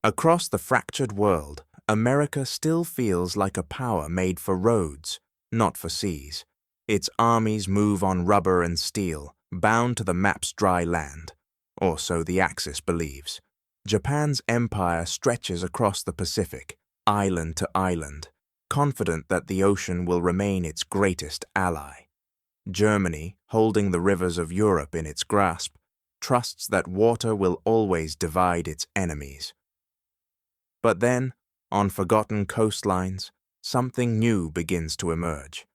Across the fractured world, America still feels like a power made for roads, not for seas. Its armies move on rubber and steel, bound to the map's dry land, or so the Axis believes. Japan's empire stretches across the Pacific, island to island, confident that the ocean will remain its greatest ally. Germany, holding the rivers of Europe in its grasp, trusts that water will always divide its enemies. But then, on forgotten coastlines, something new begins to emerge.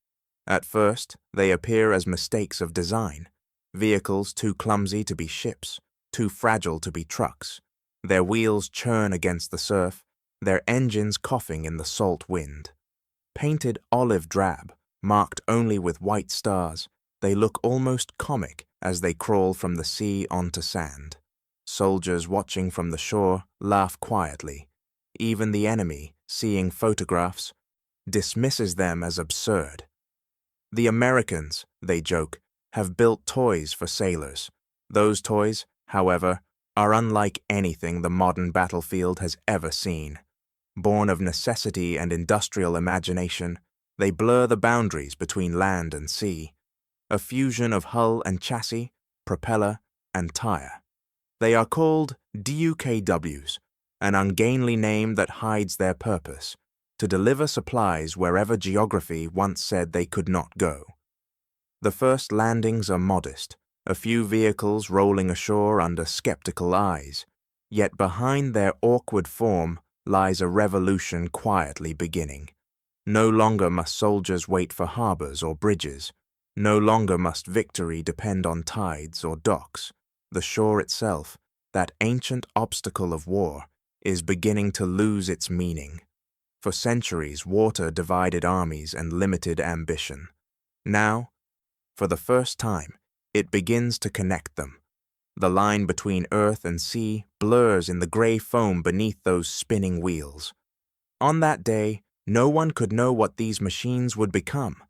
At first, they appear as mistakes of design, vehicles too clumsy to be ships, too fragile to be trucks, their wheels churn against the surf, their engines coughing in the salt wind. Painted olive drab, marked only with white stars, they look almost comic as they crawl from the sea onto sand. Soldiers watching from the shore laugh quietly. Even the enemy, seeing photographs, dismisses them as absurd. The Americans, they joke, have built toys for sailors. Those toys, however, are unlike anything the modern battlefield has ever seen. Born of necessity and industrial imagination, they blur the boundaries between land and sea, a fusion of hull and chassis, propeller and tire. They are called DUKWs, an ungainly name that hides their purpose, to deliver supplies wherever geography once said they could not go. The first landings are modest, a few vehicles rolling ashore under skeptical eyes, yet behind their awkward form lies a revolution quietly beginning. No longer must soldiers wait for harbors or bridges. No longer must victory depend on tides or docks. The shore itself, that ancient obstacle of war, is beginning to lose its meaning. For centuries, water divided armies and limited ambition. Now, for the first time, it begins to connect them. The line between earth and sea blurs in the gray foam beneath those spinning wheels. On that day, no one could know what these machines would become,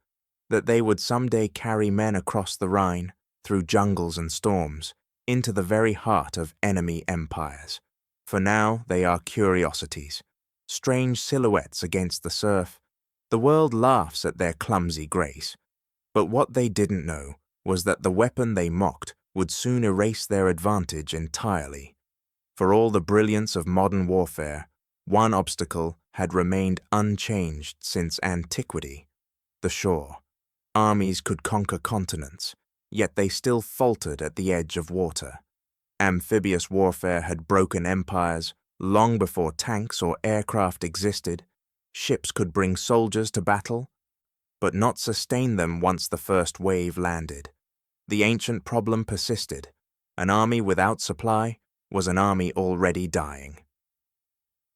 that they would someday carry men across the Rhine, through jungles and storms, into the very heart of enemy empires. For now, they are curiosities, strange silhouettes against the surf. The world laughs at their clumsy grace. But what they didn't know was that the weapon they mocked would soon erase their advantage entirely. For all the brilliance of modern warfare, one obstacle had remained unchanged since antiquity: the shore. Armies could conquer continents, yet they still faltered at the edge of water. Amphibious warfare had broken empires long before tanks or aircraft existed. Ships could bring soldiers to battle, but not sustain them once the first wave landed. The ancient problem persisted. An army without supply was an army already dying.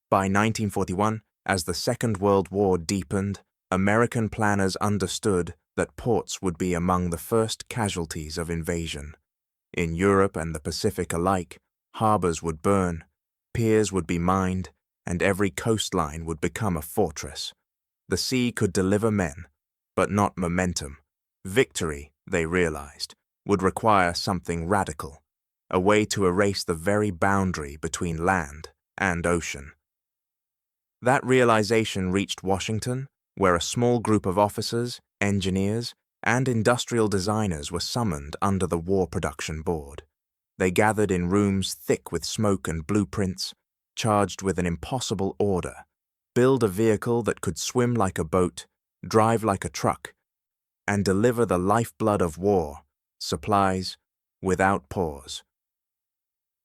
By 1941, as the Second World War deepened, American planners understood that ports would be among the first casualties of invasion. In Europe and the Pacific alike, harbors would burn, piers would be mined, and every coastline would become a fortress. The sea could deliver men, but not momentum. Victory, they realized, would require something radical, a way to erase the very boundary between land and ocean. That realization reached Washington, where a small group of officers, engineers, and industrial designers were summoned under the War Production Board. They gathered in rooms thick with smoke and blueprints, charged with an impossible order: build a vehicle that could swim like a boat, drive like a truck, and deliver the lifeblood of war, supplies, without pause.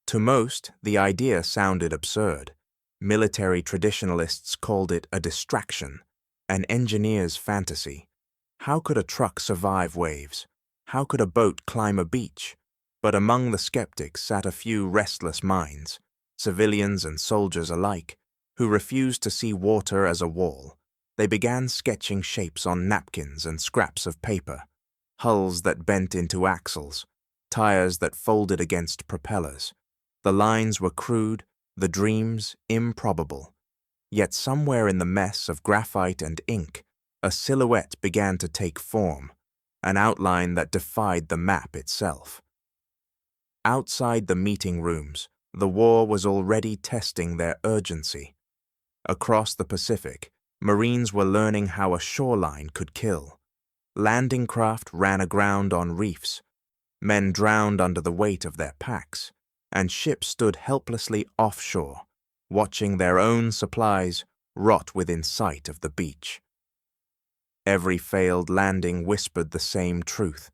To most, the idea sounded absurd. Military traditionalists called it a distraction, an engineer's fantasy. How could a truck survive waves? How could a boat climb a beach? But among the skeptics sat a few restless minds, civilians and soldiers alike, who refused to see water as a wall. They began sketching shapes on napkins and scraps of paper, hulls that bent into axles, tires that folded against propellers. The lines were crude, the dreams improbable. Yet somewhere in the mess of graphite and ink, a silhouette began to take form, an outline that defied the map itself. Outside the meeting rooms, The war was already testing their urgency. Across the Pacific, Marines were learning how a shoreline could kill. Landing craft ran aground on reefs. Men drowned under the weight of their packs, and ships stood helplessly offshore, watching their own supplies rot within sight of the beach. Every failed landing whispered the same truth.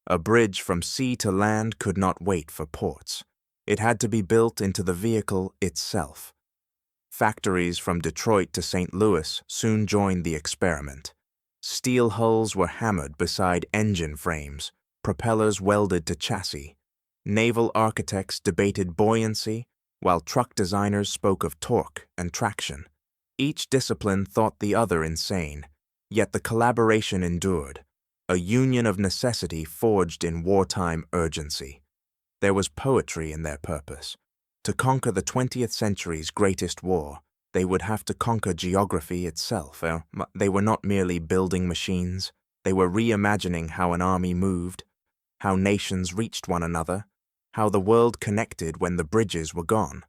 A bridge from sea to land could not wait for ports. It had to be built into the vehicle itself. Factories from Detroit to St. Louis soon joined the experiment. Steel hulls were hammered beside engine frames, propellers welded to chassis. Naval architects debated buoyancy, while truck designers spoke of torque and traction. Each discipline thought the other insane, yet the collaboration endured, a union of necessity forged in wartime urgency. There was poetry in their purpose. To conquer the 20th century's greatest war, they would have to conquer geography itself. They were not merely building machines. They were reimagining how an army moved, how nations reached one another, how the world connected when the bridges were gone.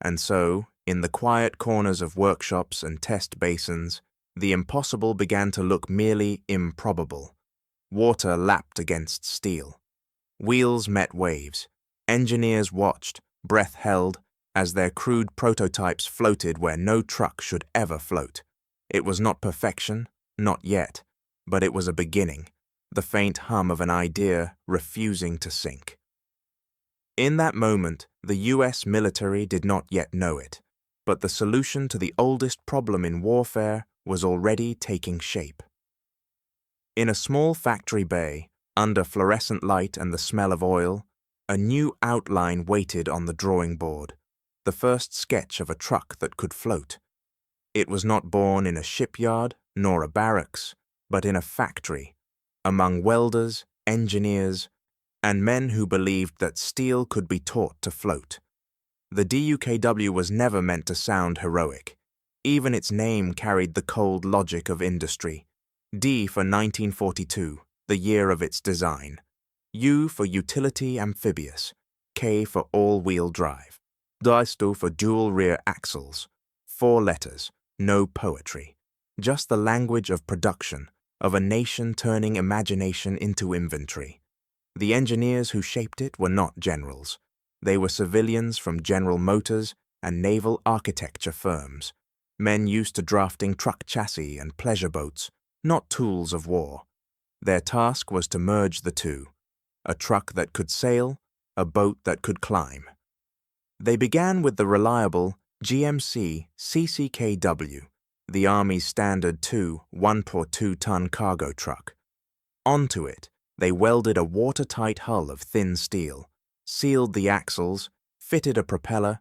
And so, in the quiet corners of workshops and test basins, the impossible began to look merely improbable. Water lapped against steel. Wheels met waves. Engineers watched, breath held, as their crude prototypes floated where no truck should ever float. It was not perfection, not yet, but it was a beginning, the faint hum of an idea refusing to sink. In that moment, the US military did not yet know it, but the solution to the oldest problem in warfare was already taking shape. In a small factory bay, under fluorescent light and the smell of oil, a new outline waited on the drawing board, the first sketch of a truck that could float. It was not born in a shipyard, nor a barracks, but in a factory, among welders, engineers, and men who believed that steel could be taught to float. The DUKW was never meant to sound heroic. Even its name carried the cold logic of industry. D for 1942, the year of its design. U for utility amphibious. K for all-wheel drive. DISTO for dual rear axles. 4 letters, no poetry. Just the language of production, of a nation turning imagination into inventory. The engineers who shaped it were not generals. They were civilians from General Motors and naval architecture firms, men used to drafting truck chassis and pleasure boats, not tools of war. Their task was to merge the two, a truck that could sail, a boat that could climb. They began with the reliable GMC CCKW, the Army's standard 1.2-ton cargo truck. Onto it, they welded a watertight hull of thin steel, sealed the axles, fitted a propeller,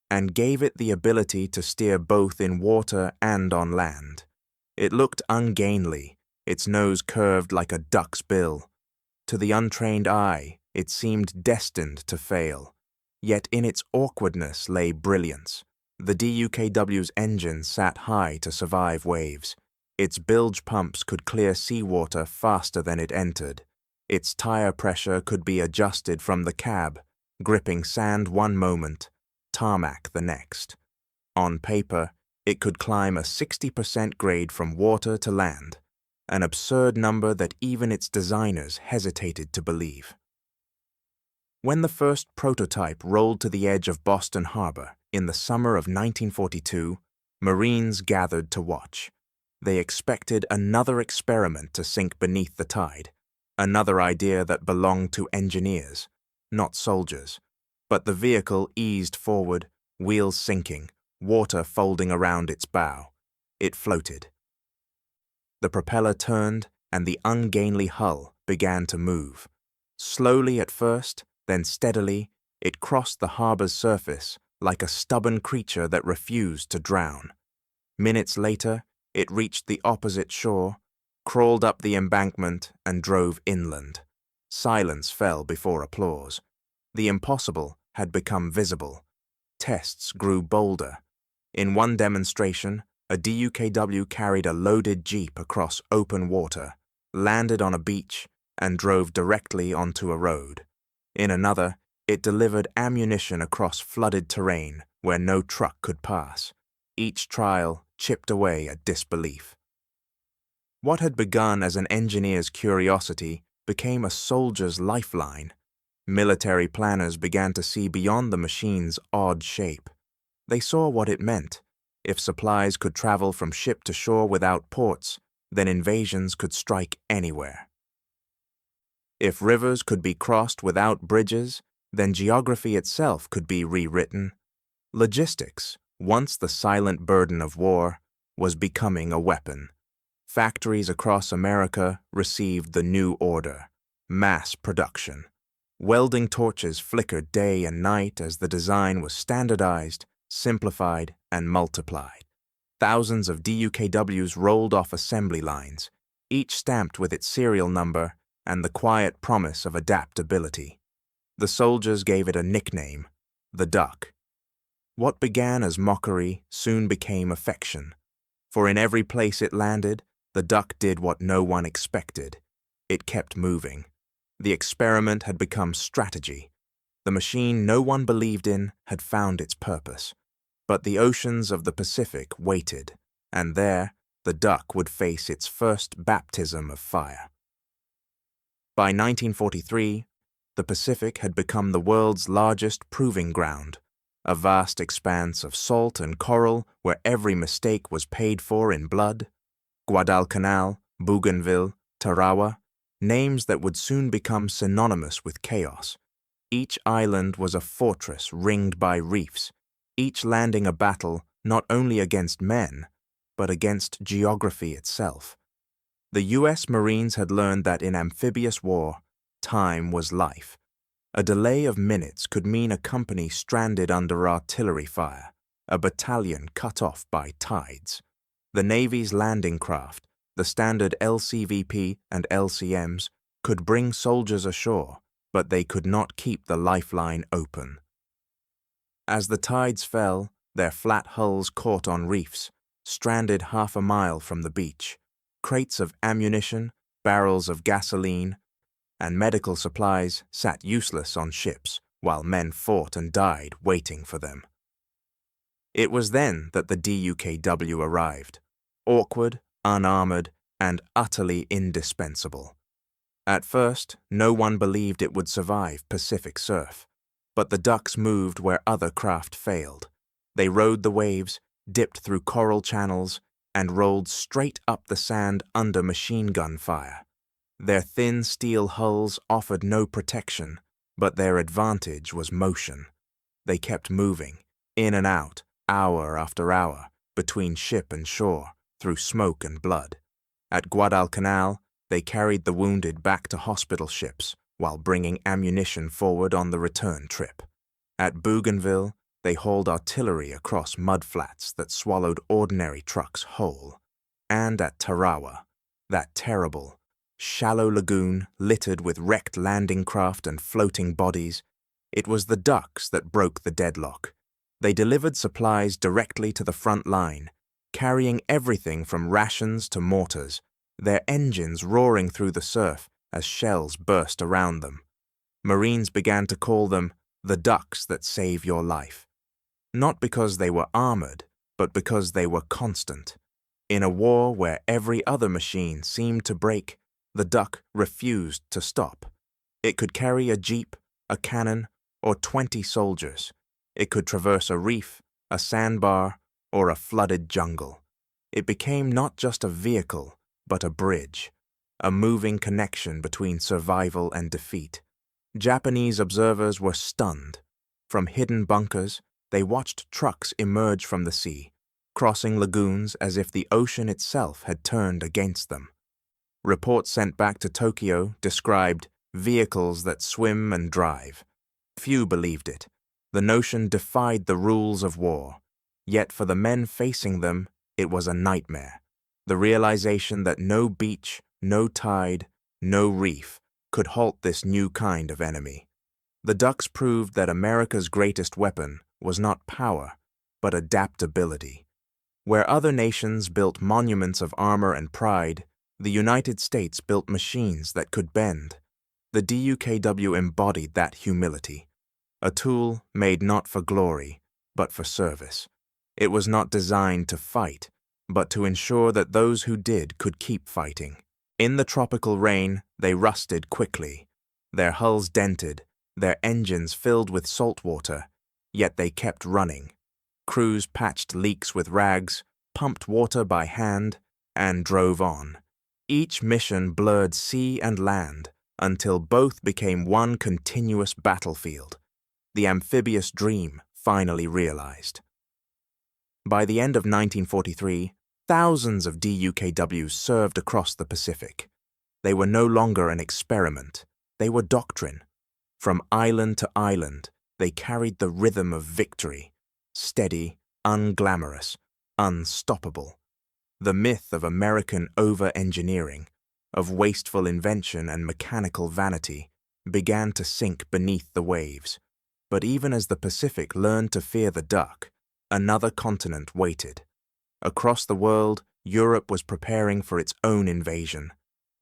and gave it the ability to steer both in water and on land. It looked ungainly, its nose curved like a duck's bill. To the untrained eye, it seemed destined to fail. Yet in its awkwardness lay brilliance. The DUKW's engine sat high to survive waves. Its bilge pumps could clear seawater faster than it entered. Its tire pressure could be adjusted from the cab, gripping sand one moment, tarmac the next. On paper, it could climb a 60% grade from water to land, an absurd number that even its designers hesitated to believe. When the first prototype rolled to the edge of Boston Harbor in the summer of 1942, Marines gathered to watch. They expected another experiment to sink beneath the tide, another idea that belonged to engineers, not soldiers. But the vehicle eased forward, wheels sinking, water folding around its bow. It floated. The propeller turned, and the ungainly hull began to move. Slowly at first, then steadily, it crossed the harbor's surface like a stubborn creature that refused to drown. Minutes later, it reached the opposite shore, crawled up the embankment, and drove inland. Silence fell before applause. The impossible had become visible. Tests grew bolder. In one demonstration, a DUKW carried a loaded jeep across open water, landed on a beach, and drove directly onto a road. In another, It delivered ammunition across flooded terrain where no truck could pass. Each trial chipped away at disbelief. What had begun as an engineer's curiosity became a soldier's lifeline. Military planners began to see beyond the machine's odd shape. They saw what it meant. If supplies could travel from ship to shore without ports, then invasions could strike anywhere. If rivers could be crossed without bridges, then geography itself could be rewritten. Logistics, once the silent burden of war, was becoming a weapon. Factories across America received the new order: mass production. Welding torches flickered day and night as the design was standardized, simplified, and multiplied. Thousands of DUKWs rolled off assembly lines, each stamped with its serial number and the quiet promise of adaptability. The soldiers gave it a nickname: the Duck. What began as mockery soon became affection, for in every place it landed, the Duck did what no one expected. It kept moving. The experiment had become strategy. The machine no one believed in had found its purpose. But the oceans of the Pacific waited, and there the Duck would face its first baptism of fire. By 1943, the Pacific had become the world's largest proving ground, a vast expanse of salt and coral where every mistake was paid for in blood. Guadalcanal, Bougainville, Tarawa, names that would soon become synonymous with chaos. Each island was a fortress ringed by reefs, each landing a battle not only against men, but against geography itself. The U.S. Marines had learned that in amphibious war, time was life. A delay of minutes could mean a company stranded under artillery fire, a battalion cut off by tides. The Navy's landing craft, the standard LCVP and LCMs, could bring soldiers ashore, but they could not keep the lifeline open. As the tides fell, their flat hulls caught on reefs, stranded half a mile from the beach. Crates of ammunition, barrels of gasoline, and medical supplies sat useless on ships, while men fought and died waiting for them. It was then that the DUKW arrived, awkward, unarmored, and utterly indispensable. At first, no one believed it would survive Pacific surf, but the Ducks moved where other craft failed. They rode the waves, dipped through coral channels, and rolled straight up the sand under machine gun fire. Their thin steel hulls offered no protection, but their advantage was motion. They kept moving, in and out, hour after hour, between ship and shore, through smoke and blood. At Guadalcanal, they carried the wounded back to hospital ships while bringing ammunition forward on the return trip. At Bougainville, they hauled artillery across mudflats that swallowed ordinary trucks whole. And at Tarawa, that terrible, shallow lagoon littered with wrecked landing craft and floating bodies, it was the Ducks that broke the deadlock. They delivered supplies directly to the front line, carrying everything from rations to mortars, their engines roaring through the surf as shells burst around them. Marines began to call them the Ducks that save your life. Not because they were armored, but because they were constant. In a war where every other machine seemed to break, the Duck refused to stop. It could carry a jeep, a cannon, or 20 soldiers. It could traverse a reef, a sandbar, or a flooded jungle. It became not just a vehicle, but a bridge, a moving connection between survival and defeat. Japanese observers were stunned. From hidden bunkers, they watched trucks emerge from the sea, crossing lagoons as if the ocean itself had turned against them. Reports sent back to Tokyo described vehicles that swim and drive. Few believed it. The notion defied the rules of war. Yet for the men facing them, it was a nightmare. The realization that no beach, no tide, no reef could halt this new kind of enemy. The Ducks proved that America's greatest weapon was not power, but adaptability. Where other nations built monuments of armor and pride, the United States built machines that could bend. The DUKW embodied that humility. a tool made not for glory, but for service. It was not designed to fight, but to ensure that those who did could keep fighting. In the tropical rain, they rusted quickly, their hulls dented, their engines filled with salt water, yet they kept running. Crews patched leaks with rags, pumped water by hand, and drove on. Each mission blurred sea and land until both became one continuous battlefield, the amphibious dream finally realized. By the end of 1943, thousands of DUKWs served across the Pacific. They were no longer an experiment, they were doctrine. From island to island, they carried the rhythm of victory, steady, unglamorous, unstoppable. The myth of American over-engineering, of wasteful invention and mechanical vanity, began to sink beneath the waves. But even as the Pacific learned to fear the duck, another continent waited. Across the world, Europe was preparing for its own invasion,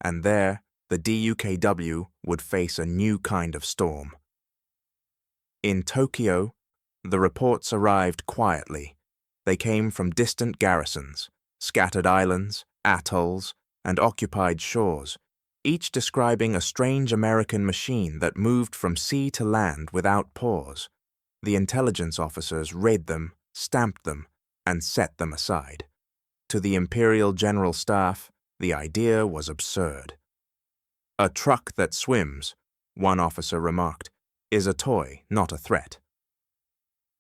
and there, the DUKW would face a new kind of storm. In Tokyo, the reports arrived quietly. They came from distant garrisons, scattered islands, atolls, and occupied shores, each describing a strange American machine that moved from sea to land without pause. The intelligence officers read them, stamped them, and set them aside. To the Imperial General Staff, the idea was absurd. "A truck that swims," one officer remarked, "is a toy, not a threat."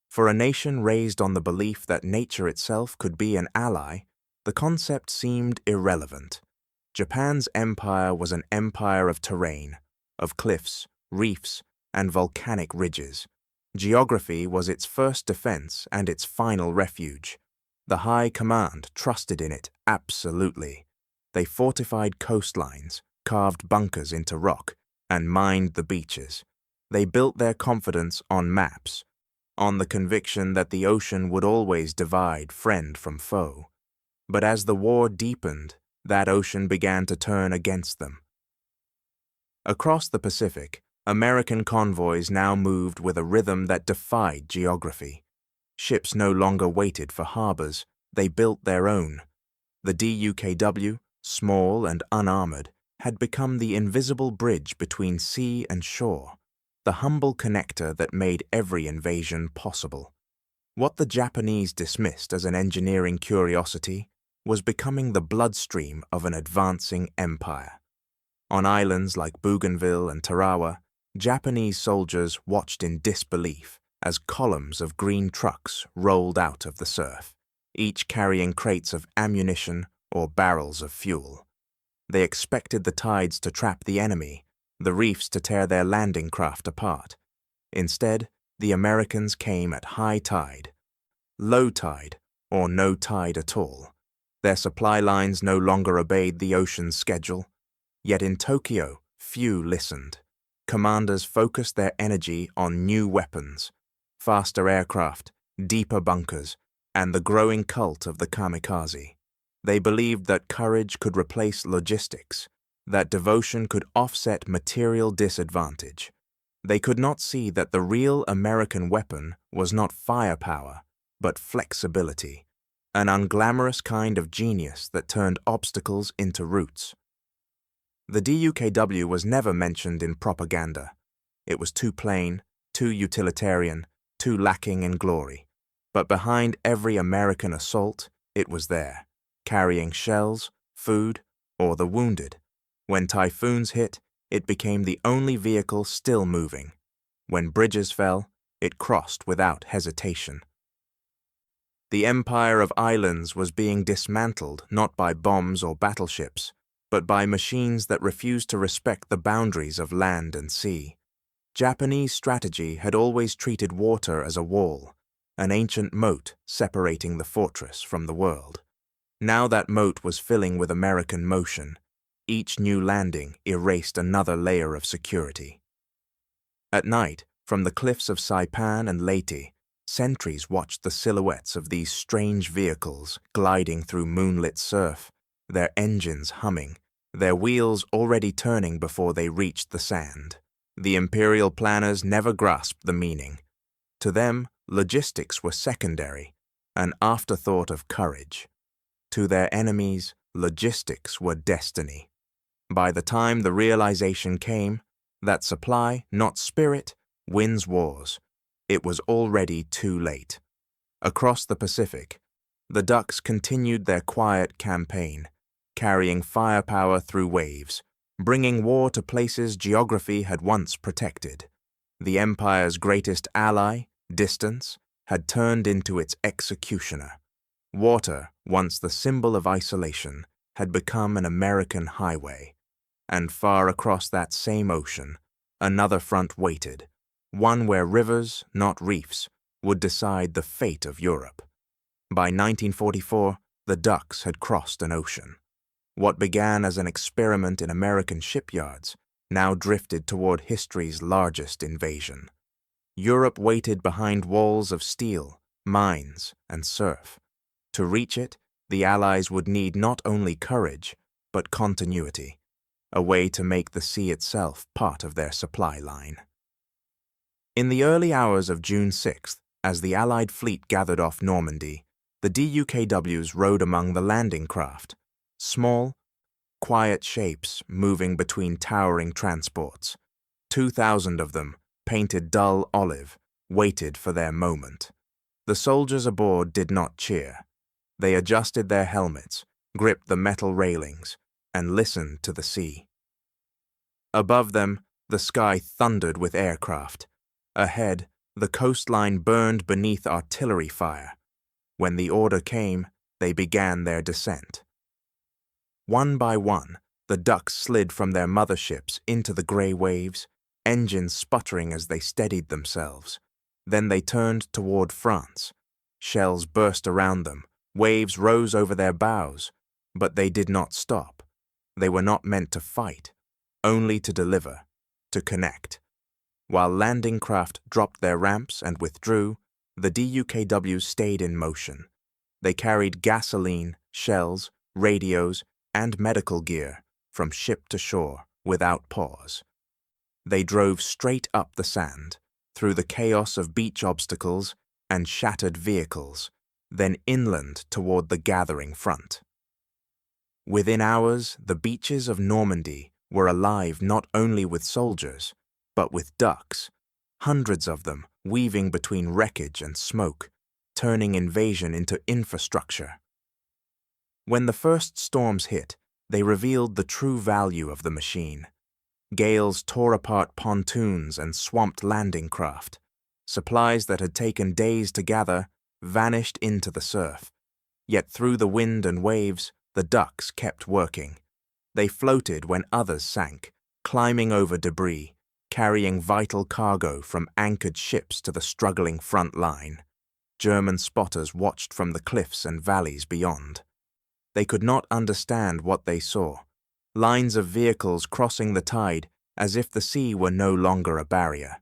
For a nation raised on the belief that nature itself could be an ally, the concept seemed irrelevant. Japan's empire was an empire of terrain, of cliffs, reefs, and volcanic ridges. Geography was its first defense and its final refuge. The High Command trusted in it absolutely. They fortified coastlines, carved bunkers into rock, and mined the beaches. They built their confidence on maps, on the conviction that the ocean would always divide friend from foe. But as the war deepened, that ocean began to turn against them. Across the Pacific, American convoys now moved with a rhythm that defied geography. Ships no longer waited for harbors, they built their own. The DUKW, small and unarmored, had become the invisible bridge between sea and shore, the humble connector that made every invasion possible. What the Japanese dismissed as an engineering curiosity was becoming the bloodstream of an advancing empire. On islands like Bougainville and Tarawa, Japanese soldiers watched in disbelief as columns of green trucks rolled out of the surf, each carrying crates of ammunition or barrels of fuel. They expected the tides to trap the enemy, the reefs to tear their landing craft apart. Instead, the Americans came at high tide, low tide, or no tide at all. Their supply lines no longer obeyed the ocean's schedule. Yet in Tokyo, few listened. Commanders focused their energy on new weapons, faster aircraft, deeper bunkers, and the growing cult of the kamikaze. They believed that courage could replace logistics, that devotion could offset material disadvantage. They could not see that the real American weapon was not firepower, but flexibility, an unglamorous kind of genius that turned obstacles into routes. The DUKW was never mentioned in propaganda. It was too plain, too utilitarian, too lacking in glory. But behind every American assault, it was there, carrying shells, food, or the wounded. When typhoons hit, it became the only vehicle still moving. When bridges fell, it crossed without hesitation. The empire of islands was being dismantled not by bombs or battleships, but by machines that refused to respect the boundaries of land and sea. Japanese strategy had always treated water as a wall, an ancient moat separating the fortress from the world. Now that moat was filling with American motion. Each new landing erased another layer of security. At night, from the cliffs of Saipan and Leyte, sentries watched the silhouettes of these strange vehicles gliding through moonlit surf, their engines humming, their wheels already turning before they reached the sand. The imperial planners never grasped the meaning. To them, logistics were secondary, an afterthought of courage. To their enemies, logistics were destiny. By the time the realization came that supply, not spirit, wins wars, it was already too late. Across the Pacific, the Ducks continued their quiet campaign, carrying firepower through waves, bringing war to places geography had once protected. The Empire's greatest ally, distance, had turned into its executioner. Water, once the symbol of isolation, had become an American highway. And far across that same ocean, another front waited, one where rivers, not reefs, would decide the fate of Europe. By 1944, the Ducks had crossed an ocean. What began as an experiment in American shipyards now drifted toward history's largest invasion. Europe waited behind walls of steel, mines, and surf. To reach it, the Allies would need not only courage, but continuity, a way to make the sea itself part of their supply line. In the early hours of June 6th, as the Allied fleet gathered off Normandy, the DUKWs rode among the landing craft, small, quiet shapes moving between towering transports. 2,000 of them, painted dull olive, waited for their moment. The soldiers aboard did not cheer. They adjusted their helmets, gripped the metal railings, and listened to the sea. Above them, the sky thundered with aircraft. Ahead, the coastline burned beneath artillery fire. When the order came, they began their descent. One by one, the Ducks slid from their motherships into the gray waves, engines sputtering as they steadied themselves. Then they turned toward France. Shells burst around them, waves rose over their bows, but they did not stop. They were not meant to fight, only to deliver, to connect. While landing craft dropped their ramps and withdrew, the DUKWs stayed in motion. They carried gasoline, shells, radios, and medical gear from ship to shore without pause. They drove straight up the sand, through the chaos of beach obstacles and shattered vehicles, then inland toward the gathering front. Within hours, the beaches of Normandy were alive not only with soldiers, but with ducks, hundreds of them weaving between wreckage and smoke, turning invasion into infrastructure. When the first storms hit, they revealed the true value of the machine. Gales tore apart pontoons and swamped landing craft. Supplies that had taken days to gather vanished into the surf. Yet through the wind and waves, the ducks kept working. They floated when others sank, climbing over debris, carrying vital cargo from anchored ships to the struggling front line. German spotters watched from the cliffs and valleys beyond. They could not understand what they saw. Lines of vehicles crossing the tide as if the sea were no longer a barrier.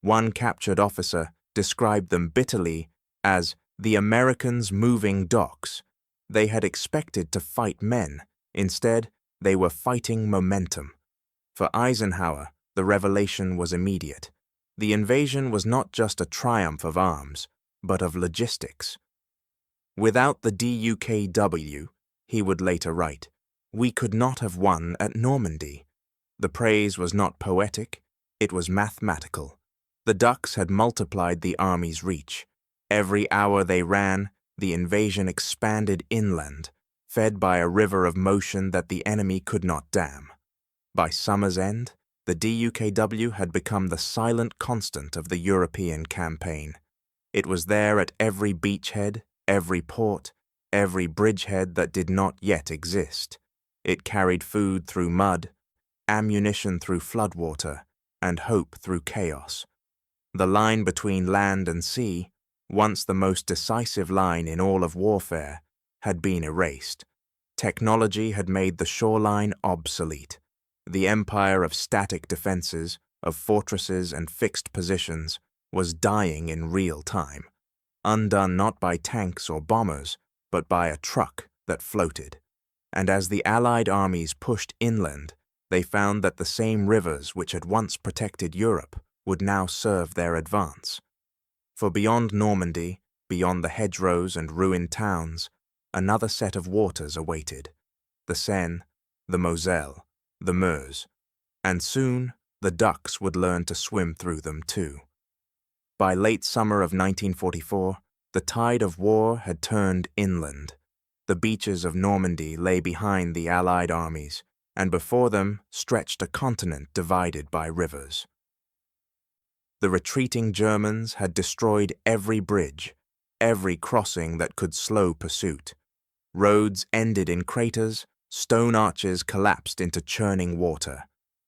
One captured officer described them bitterly as the Americans' moving docks. They had expected to fight men. Instead, they were fighting momentum. For Eisenhower, the revelation was immediate. The invasion was not just a triumph of arms, but of logistics. Without the DUKW, he would later write, we could not have won at Normandy. The praise was not poetic, it was mathematical. The ducks had multiplied the army's reach. Every hour they ran, the invasion expanded inland, fed by a river of motion that the enemy could not dam. By summer's end, the DUKW had become the silent constant of the European campaign. It was there at every beachhead, every port, every bridgehead that did not yet exist. It carried food through mud, ammunition through floodwater, and hope through chaos. The line between land and sea, once the most decisive line in all of warfare, had been erased. Technology had made the shoreline obsolete. The empire of static defenses, of fortresses and fixed positions, was dying in real time, undone not by tanks or bombers, but by a truck that floated. And as the Allied armies pushed inland, they found that the same rivers which had once protected Europe would now serve their advance. For beyond Normandy, beyond the hedgerows and ruined towns, another set of waters awaited: the Seine, the Moselle, the Meuse, and soon the ducks would learn to swim through them too. By late summer of 1944, the tide of war had turned inland. The beaches of Normandy lay behind the Allied armies, and before them stretched a continent divided by rivers. The retreating Germans had destroyed every bridge, every crossing that could slow pursuit. Roads ended in craters, stone arches collapsed into churning water.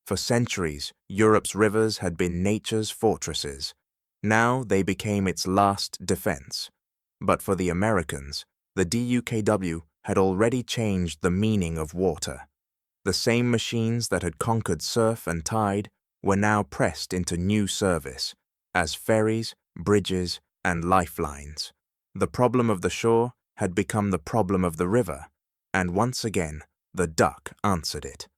For centuries, Europe's rivers had been nature's fortresses. Now they became its last defense. But for the Americans, the DUKW had already changed the meaning of water. The same machines that had conquered surf and tide were now pressed into new service as ferries, bridges, and lifelines. The problem of the shore had become the problem of the river, and once again the duck answered it.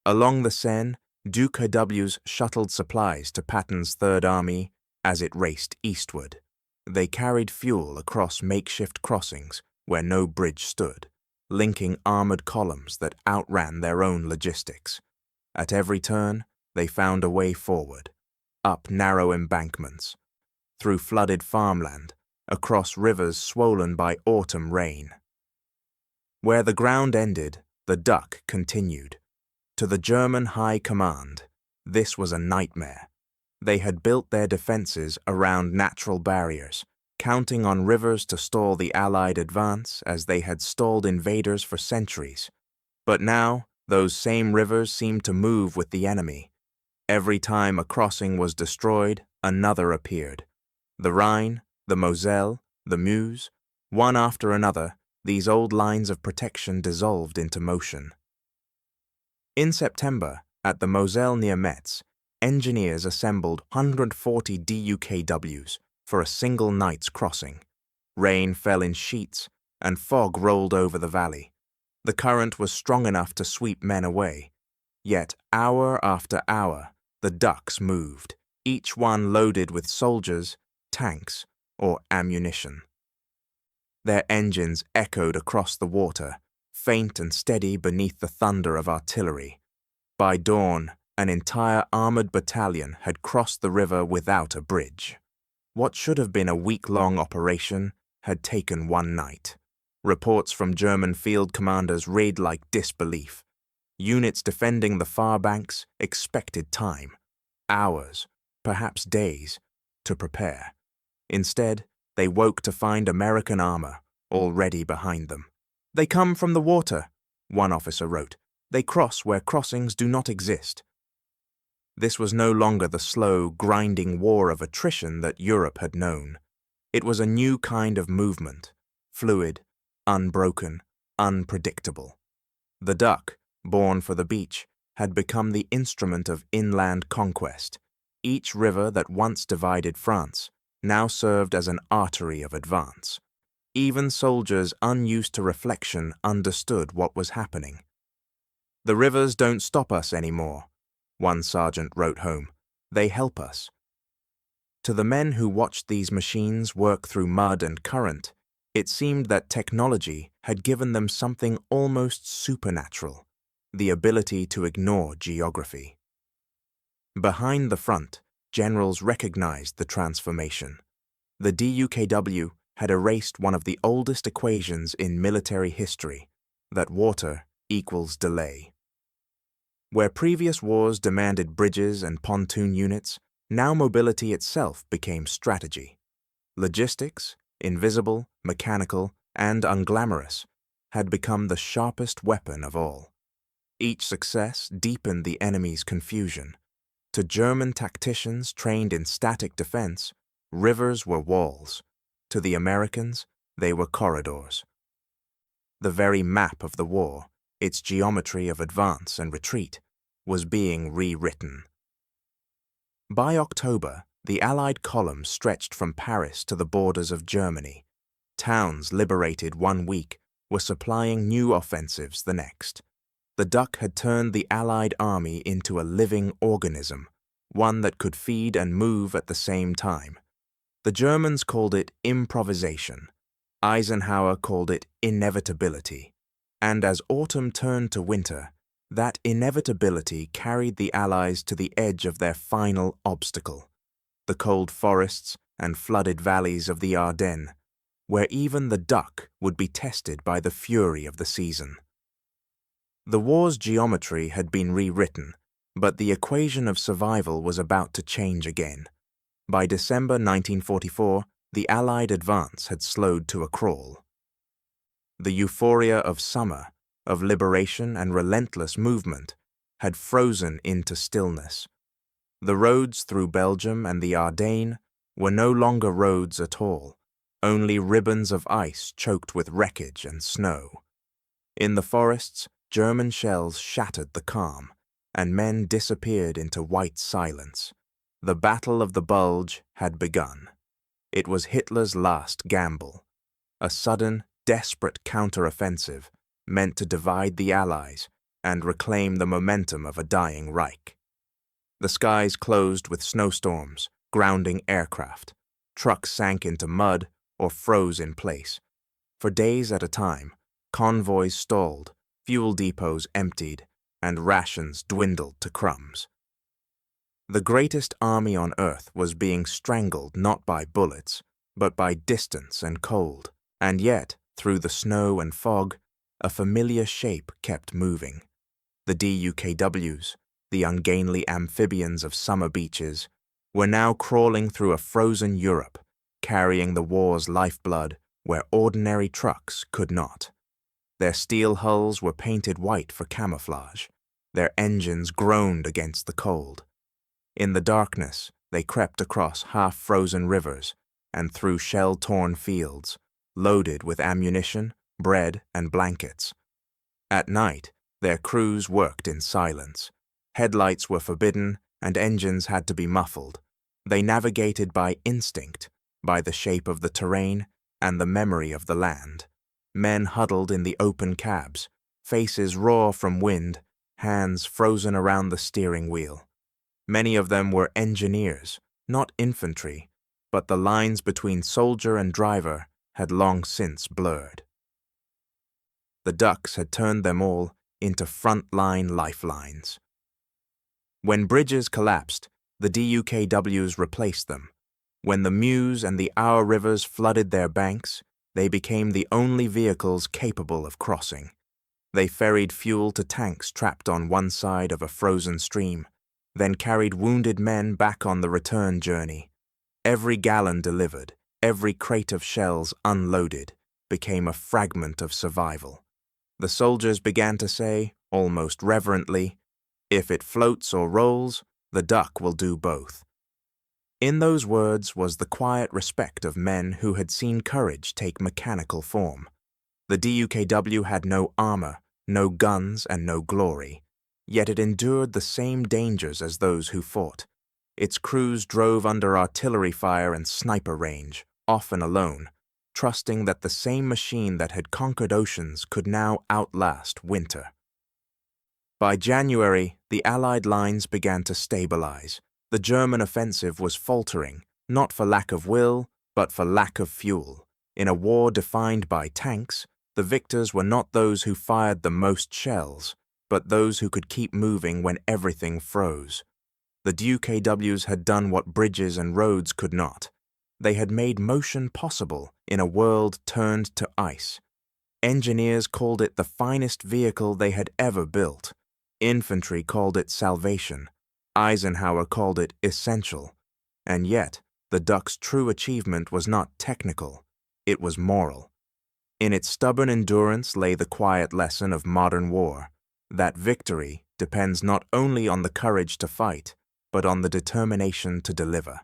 Along the Seine, DUKWs shuttled supplies to Patton's Third Army as it raced eastward. They carried fuel across makeshift crossings where no bridge stood, linking armored columns that outran their own logistics. At every turn, they found a way forward, up narrow embankments, through flooded farmland, across rivers swollen by autumn rain. Where the ground ended, the duck continued. To the German High Command, this was a nightmare. They had built their defenses around natural barriers, counting on rivers to stall the Allied advance as they had stalled invaders for centuries. But now, those same rivers seemed to move with the enemy. Every time a crossing was destroyed, another appeared. The Rhine, the Moselle, the Meuse, one after another, these old lines of protection dissolved into motion. In September, at the Moselle near Metz, engineers assembled 140 DUKWs for a single night's crossing. Rain fell in sheets, and fog rolled over the valley. The current was strong enough to sweep men away. Yet hour after hour, the ducks moved, each one loaded with soldiers, tanks, or ammunition. Their engines echoed across the water, faint and steady beneath the thunder of artillery. By dawn, an entire armored battalion had crossed the river without a bridge. What should have been a week-long operation had taken one night. Reports from German field commanders read like disbelief. Units defending the far banks expected time, hours, perhaps days, to prepare. Instead, they woke to find American armor already behind them. "They come from the water," one officer wrote. "They cross where crossings do not exist." This was no longer the slow, grinding war of attrition that Europe had known. It was a new kind of movement, fluid, unbroken, unpredictable. The duck, born for the beach, had become the instrument of inland conquest. Each river that once divided France now served as an artery of advance. Even soldiers unused to reflection understood what was happening. "The rivers don't stop us anymore," one sergeant wrote home. "They help us." To the men who watched these machines work through mud and current, it seemed that technology had given them something almost supernatural, the ability to ignore geography. Behind the front, generals recognized the transformation. The DUKW had erased one of the oldest equations in military history, that water equals delay. Where previous wars demanded bridges and pontoon units, now mobility itself became strategy. Logistics, invisible, mechanical, and unglamorous, had become the sharpest weapon of all. Each success deepened the enemy's confusion. To German tacticians trained in static defense, rivers were walls. To the Americans, they were corridors. The very map of the war, its geometry of advance and retreat, was being rewritten. By October, the Allied column stretched from Paris to the borders of Germany. Towns liberated one week were supplying new offensives the next. The duck had turned the Allied army into a living organism, one that could feed and move at the same time. The Germans called it improvisation. Eisenhower called it inevitability. And as autumn turned to winter, that inevitability carried the Allies to the edge of their final obstacle, the cold forests and flooded valleys of the Ardennes, where even the duck would be tested by the fury of the season. The war's geometry had been rewritten, but the equation of survival was about to change again. By December 1944, the Allied advance had slowed to a crawl. The euphoria of summer, of liberation and relentless movement, had frozen into stillness. The roads through Belgium and the Ardennes were no longer roads at all, only ribbons of ice choked with wreckage and snow. In the forests, German shells shattered the calm, and men disappeared into white silence. The Battle of the Bulge had begun. It was Hitler's last gamble, a sudden, desperate counter-offensive meant to divide the Allies and reclaim the momentum of a dying Reich. The skies closed with snowstorms, grounding aircraft. Trucks sank into mud or froze in place. For days at a time, convoys stalled, fuel depots emptied, and rations dwindled to crumbs. The greatest army on earth was being strangled not by bullets, but by distance and cold, and yet, through the snow and fog, a familiar shape kept moving. The DUKWs, the ungainly amphibians of summer beaches, were now crawling through a frozen Europe, carrying the war's lifeblood where ordinary trucks could not. Their steel hulls were painted white for camouflage. Their engines groaned against the cold. In the darkness, they crept across half-frozen rivers and through shell-torn fields, loaded with ammunition, bread, and blankets. At night, their crews worked in silence. Headlights were forbidden, and engines had to be muffled. They navigated by instinct, by the shape of the terrain and the memory of the land. Men huddled in the open cabs, faces raw from wind, hands frozen around the steering wheel. Many of them were engineers, not infantry, but the lines between soldier and driver had long since blurred. The ducks had turned them all into front-line lifelines. When bridges collapsed, the DUKWs replaced them. When the Meuse and the Our rivers flooded their banks, they became the only vehicles capable of crossing. They ferried fuel to tanks trapped on one side of a frozen stream, then carried wounded men back on the return journey. Every gallon delivered, every crate of shells unloaded, became a fragment of survival. The soldiers began to say, almost reverently, "If it floats or rolls, the duck will do both." In those words was the quiet respect of men who had seen courage take mechanical form. The DUKW had no armor, no guns, and no glory, yet it endured the same dangers as those who fought. Its crews drove under artillery fire and sniper range, often alone, trusting that the same machine that had conquered oceans could now outlast winter. By January, the Allied lines began to stabilize. The German offensive was faltering, not for lack of will, but for lack of fuel. In a war defined by tanks, the victors were not those who fired the most shells, but those who could keep moving when everything froze. The DUKWs had done what bridges and roads could not. They had made motion possible in a world turned to ice. Engineers called it the finest vehicle they had ever built. Infantry called it salvation. Eisenhower called it essential. And yet, the duck's true achievement was not technical, it was moral. In its stubborn endurance lay the quiet lesson of modern war, that victory depends not only on the courage to fight, but on the determination to deliver.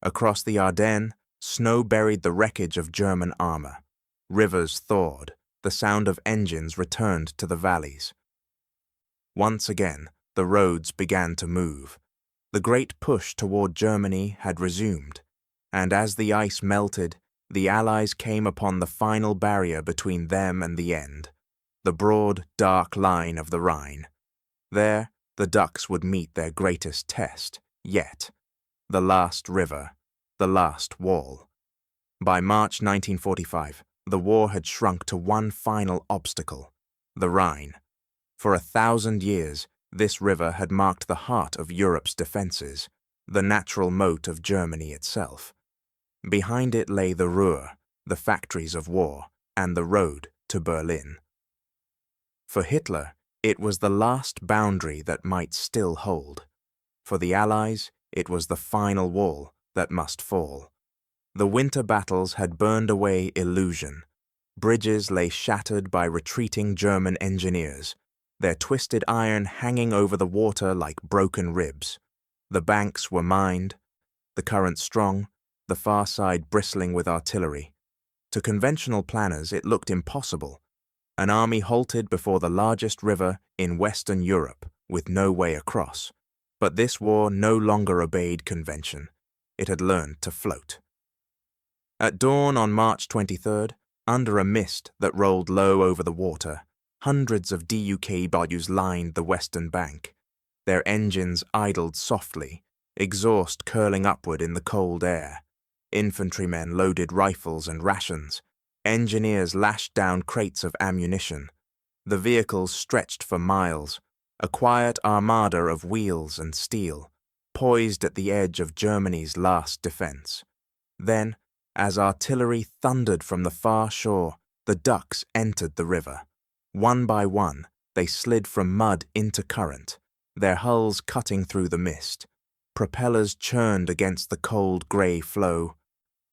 Across the Ardennes, snow buried the wreckage of German armor. Rivers thawed, the sound of engines returned to the valleys. Once again, the roads began to move. The great push toward Germany had resumed, and as the ice melted, the Allies came upon the final barrier between them and the end. the broad, dark line of the Rhine. There, the Ducks would meet their greatest test yet, the last river, the last wall. By March 1945, the war had shrunk to one final obstacle, the Rhine. For 1,000 years, this river had marked the heart of Europe's defenses, the natural moat of Germany itself. Behind it lay the Ruhr, the factories of war, and the road to Berlin. For Hitler, it was the last boundary that might still hold. For the Allies, it was the final wall that must fall. The winter battles had burned away illusion. Bridges lay shattered by retreating German engineers, their twisted iron hanging over the water like broken ribs. The banks were mined, the current strong, the far side bristling with artillery. To conventional planners, it looked impossible. An army halted before the largest river in Western Europe with no way across. But this war no longer obeyed convention. It had learned to float. At dawn on March 23rd, under a mist that rolled low over the water, hundreds of DUKWs lined the western bank. Their engines idled softly, exhaust curling upward in the cold air. Infantrymen loaded rifles and rations. Engineers lashed down crates of ammunition. The vehicles stretched for miles, a quiet armada of wheels and steel, poised at the edge of Germany's last defense. Then, as artillery thundered from the far shore, the Ducks entered the river. One by one, they slid from mud into current, their hulls cutting through the mist. Propellers churned against the cold grey flow,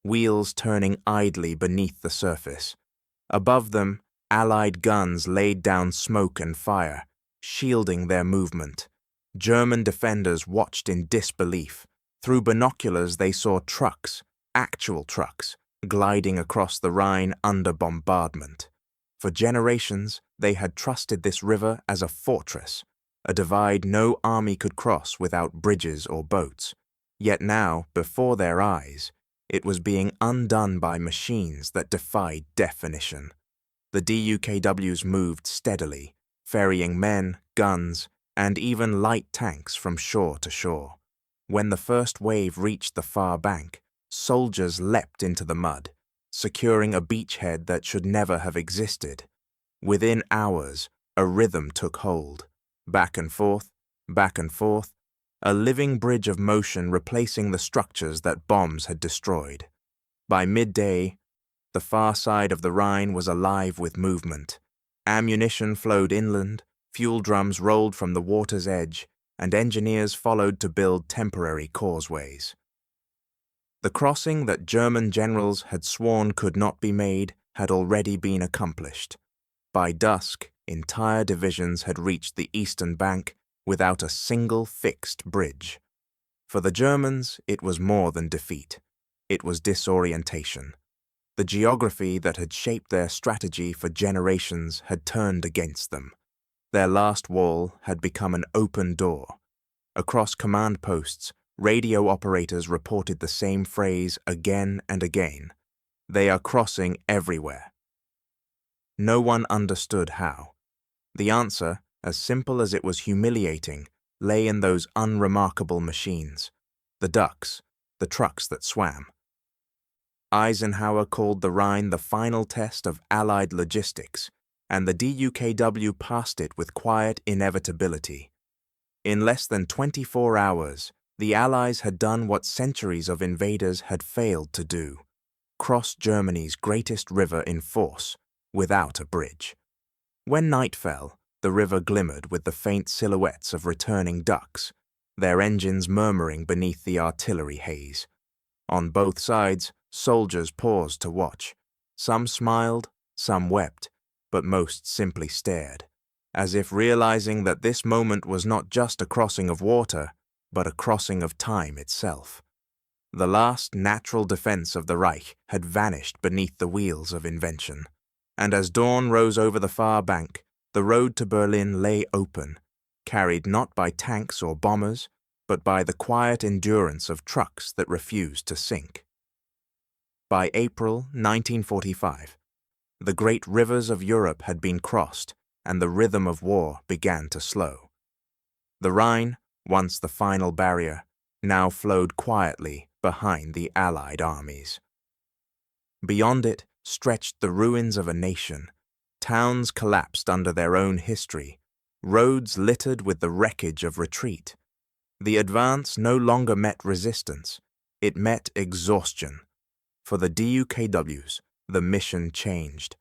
wheels turning idly beneath the surface. Above them, Allied guns laid down smoke and fire, shielding their movement. German defenders watched in disbelief. Through binoculars they saw trucks, actual trucks, gliding across the Rhine under bombardment. For generations, they had trusted this river as a fortress, a divide no army could cross without bridges or boats. Yet now, before their eyes, it was being undone by machines that defied definition. The DUKWs moved steadily, ferrying men, guns, and even light tanks from shore to shore. When the first wave reached the far bank, soldiers leapt into the mud, securing a beachhead that should never have existed. Within hours, a rhythm took hold. Back and forth, a living bridge of motion replacing the structures that bombs had destroyed. By midday, the far side of the Rhine was alive with movement. Ammunition flowed inland, fuel drums rolled from the water's edge, and engineers followed to build temporary causeways. The crossing that German generals had sworn could not be made had already been accomplished. By dusk, entire divisions had reached the eastern bank without a single fixed bridge. For the Germans, it was more than defeat. It was disorientation. The geography that had shaped their strategy for generations had turned against them. Their last wall had become an open door. Across command posts, radio operators reported the same phrase again and again. They are crossing everywhere. No one understood how. The answer, as simple as it was humiliating, lay in those unremarkable machines. The Ducks, the trucks that swam. Eisenhower called the Rhine the final test of Allied logistics, and the DUKW passed it with quiet inevitability. In less than 24 hours, the Allies had done what centuries of invaders had failed to do: cross Germany's greatest river in force, without a bridge. When night fell, the river glimmered with the faint silhouettes of returning Ducks, their engines murmuring beneath the artillery haze. On both sides, soldiers paused to watch. Some smiled, some wept, but most simply stared, as if realizing that this moment was not just a crossing of water, but a crossing of time itself. The last natural defense of the Reich had vanished beneath the wheels of invention, and as dawn rose over the far bank, the road to Berlin lay open, carried not by tanks or bombers, but by the quiet endurance of trucks that refused to sink. By April 1945, the great rivers of Europe had been crossed, and the rhythm of war began to slow. The Rhine, once the final barrier, now flowed quietly behind the Allied armies. Beyond it stretched the ruins of a nation, towns collapsed under their own history, roads littered with the wreckage of retreat. The advance no longer met resistance, it met exhaustion. For the DUKWs, the mission changed.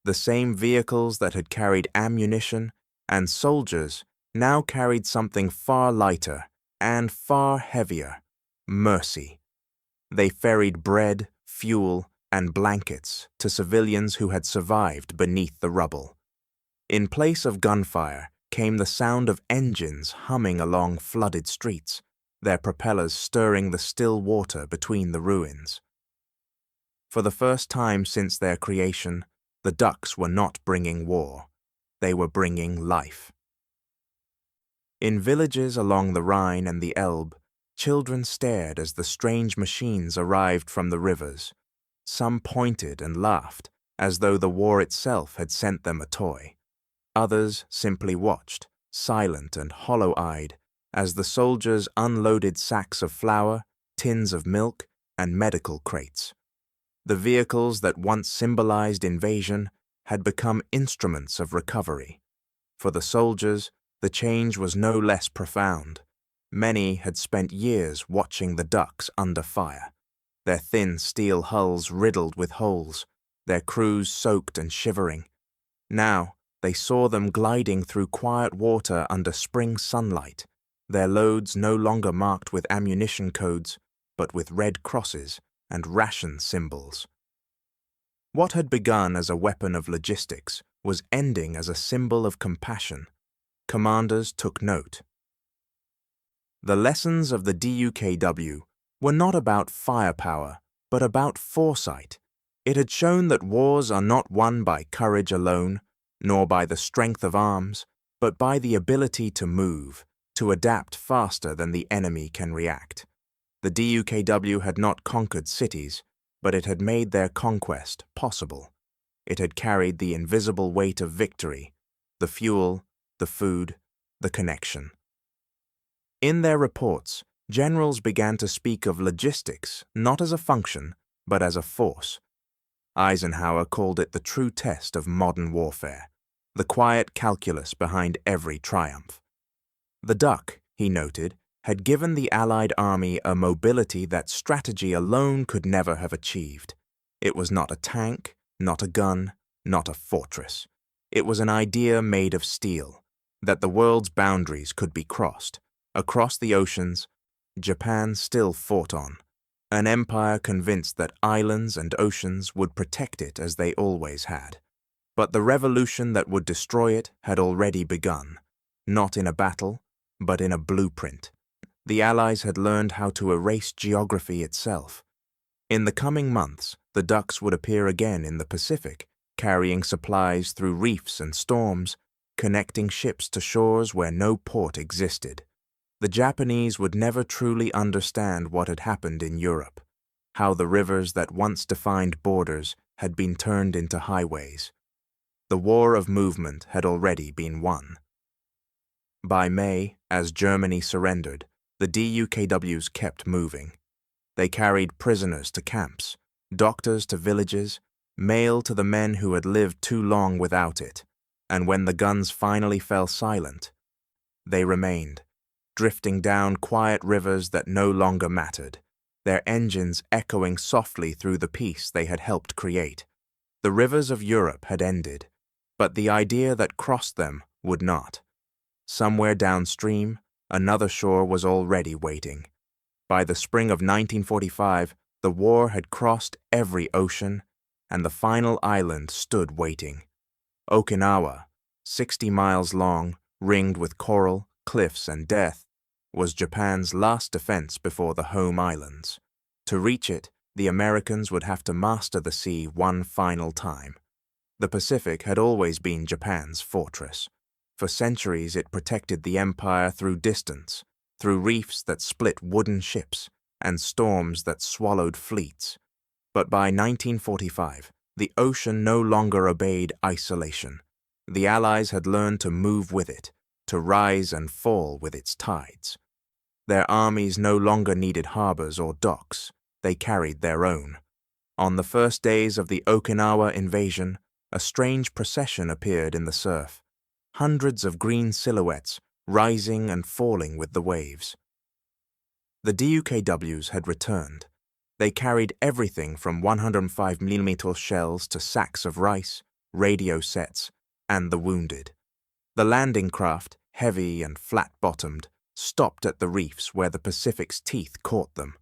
The same vehicles that had carried ammunition and soldiers now carried something far lighter and far heavier: mercy. They ferried bread, fuel, and blankets to civilians who had survived beneath the rubble. In place of gunfire came the sound of engines humming along flooded streets, their propellers stirring the still water between the ruins. For the first time since their creation, the ducks were not bringing war, they were bringing life. In villages along the Rhine and the Elbe, children stared as the strange machines arrived from the rivers. Some pointed and laughed, as though the war itself had sent them a toy. Others simply watched, silent and hollow-eyed, as the soldiers unloaded sacks of flour, tins of milk, and medical crates. The vehicles that once symbolized invasion had become instruments of recovery. For the soldiers, the change was no less profound. Many had spent years watching the ducks under fire, their thin steel hulls riddled with holes, their crews soaked and shivering. Now they saw them gliding through quiet water under spring sunlight, their loads no longer marked with ammunition codes, but with red crosses and ration symbols. What had begun as a weapon of logistics was ending as a symbol of compassion. Commanders took note. The lessons of the DUKW were not about firepower, but about foresight. It had shown that wars are not won by courage alone, nor by the strength of arms, but by the ability to move, to adapt faster than the enemy can react. The DUKW had not conquered cities, but it had made their conquest possible. It had carried the invisible weight of victory, the fuel, the food, the connection. In their reports, generals began to speak of logistics not as a function, but as a force. Eisenhower called it the true test of modern warfare, the quiet calculus behind every triumph. The duck, he noted, had given the Allied army a mobility that strategy alone could never have achieved. It was not a tank, not a gun, not a fortress. It was an idea made of steel, that the world's boundaries could be crossed. Across the oceans, Japan still fought on, an empire convinced that islands and oceans would protect it as they always had. But the revolution that would destroy it had already begun, not in a battle, but in a blueprint. The Allies had learned how to erase geography itself. In the coming months, the ducks would appear again in the Pacific, carrying supplies through reefs and storms, connecting ships to shores where no port existed. The Japanese would never truly understand what had happened in Europe, how the rivers that once defined borders had been turned into highways. The war of movement had already been won. By May, as Germany surrendered, the DUKWs kept moving. They carried prisoners to camps, doctors to villages, mail to the men who had lived too long without it, and when the guns finally fell silent, they remained, drifting down quiet rivers that no longer mattered, their engines echoing softly through the peace they had helped create. The rivers of Europe had ended, but the idea that crossed them would not. Somewhere downstream, another shore was already waiting. By the spring of 1945, the war had crossed every ocean, and the final island stood waiting. Okinawa, 60 miles long, ringed with coral, cliffs, and death, was Japan's last defense before the home islands. To reach it, the Americans would have to master the sea one final time. The Pacific had always been Japan's fortress. For centuries it protected the empire through distance, through reefs that split wooden ships and storms that swallowed fleets. But by 1945, the ocean no longer obeyed isolation. The Allies had learned to move with it, to rise and fall with its tides. Their armies no longer needed harbors or docks, they carried their own. On the first days of the Okinawa invasion, a strange procession appeared in the surf, hundreds of green silhouettes rising and falling with the waves. The DUKWs had returned. They carried everything from 105mm shells to sacks of rice, radio sets, and the wounded. The landing craft, heavy and flat-bottomed, stopped at the reefs where the Pacific's teeth caught them.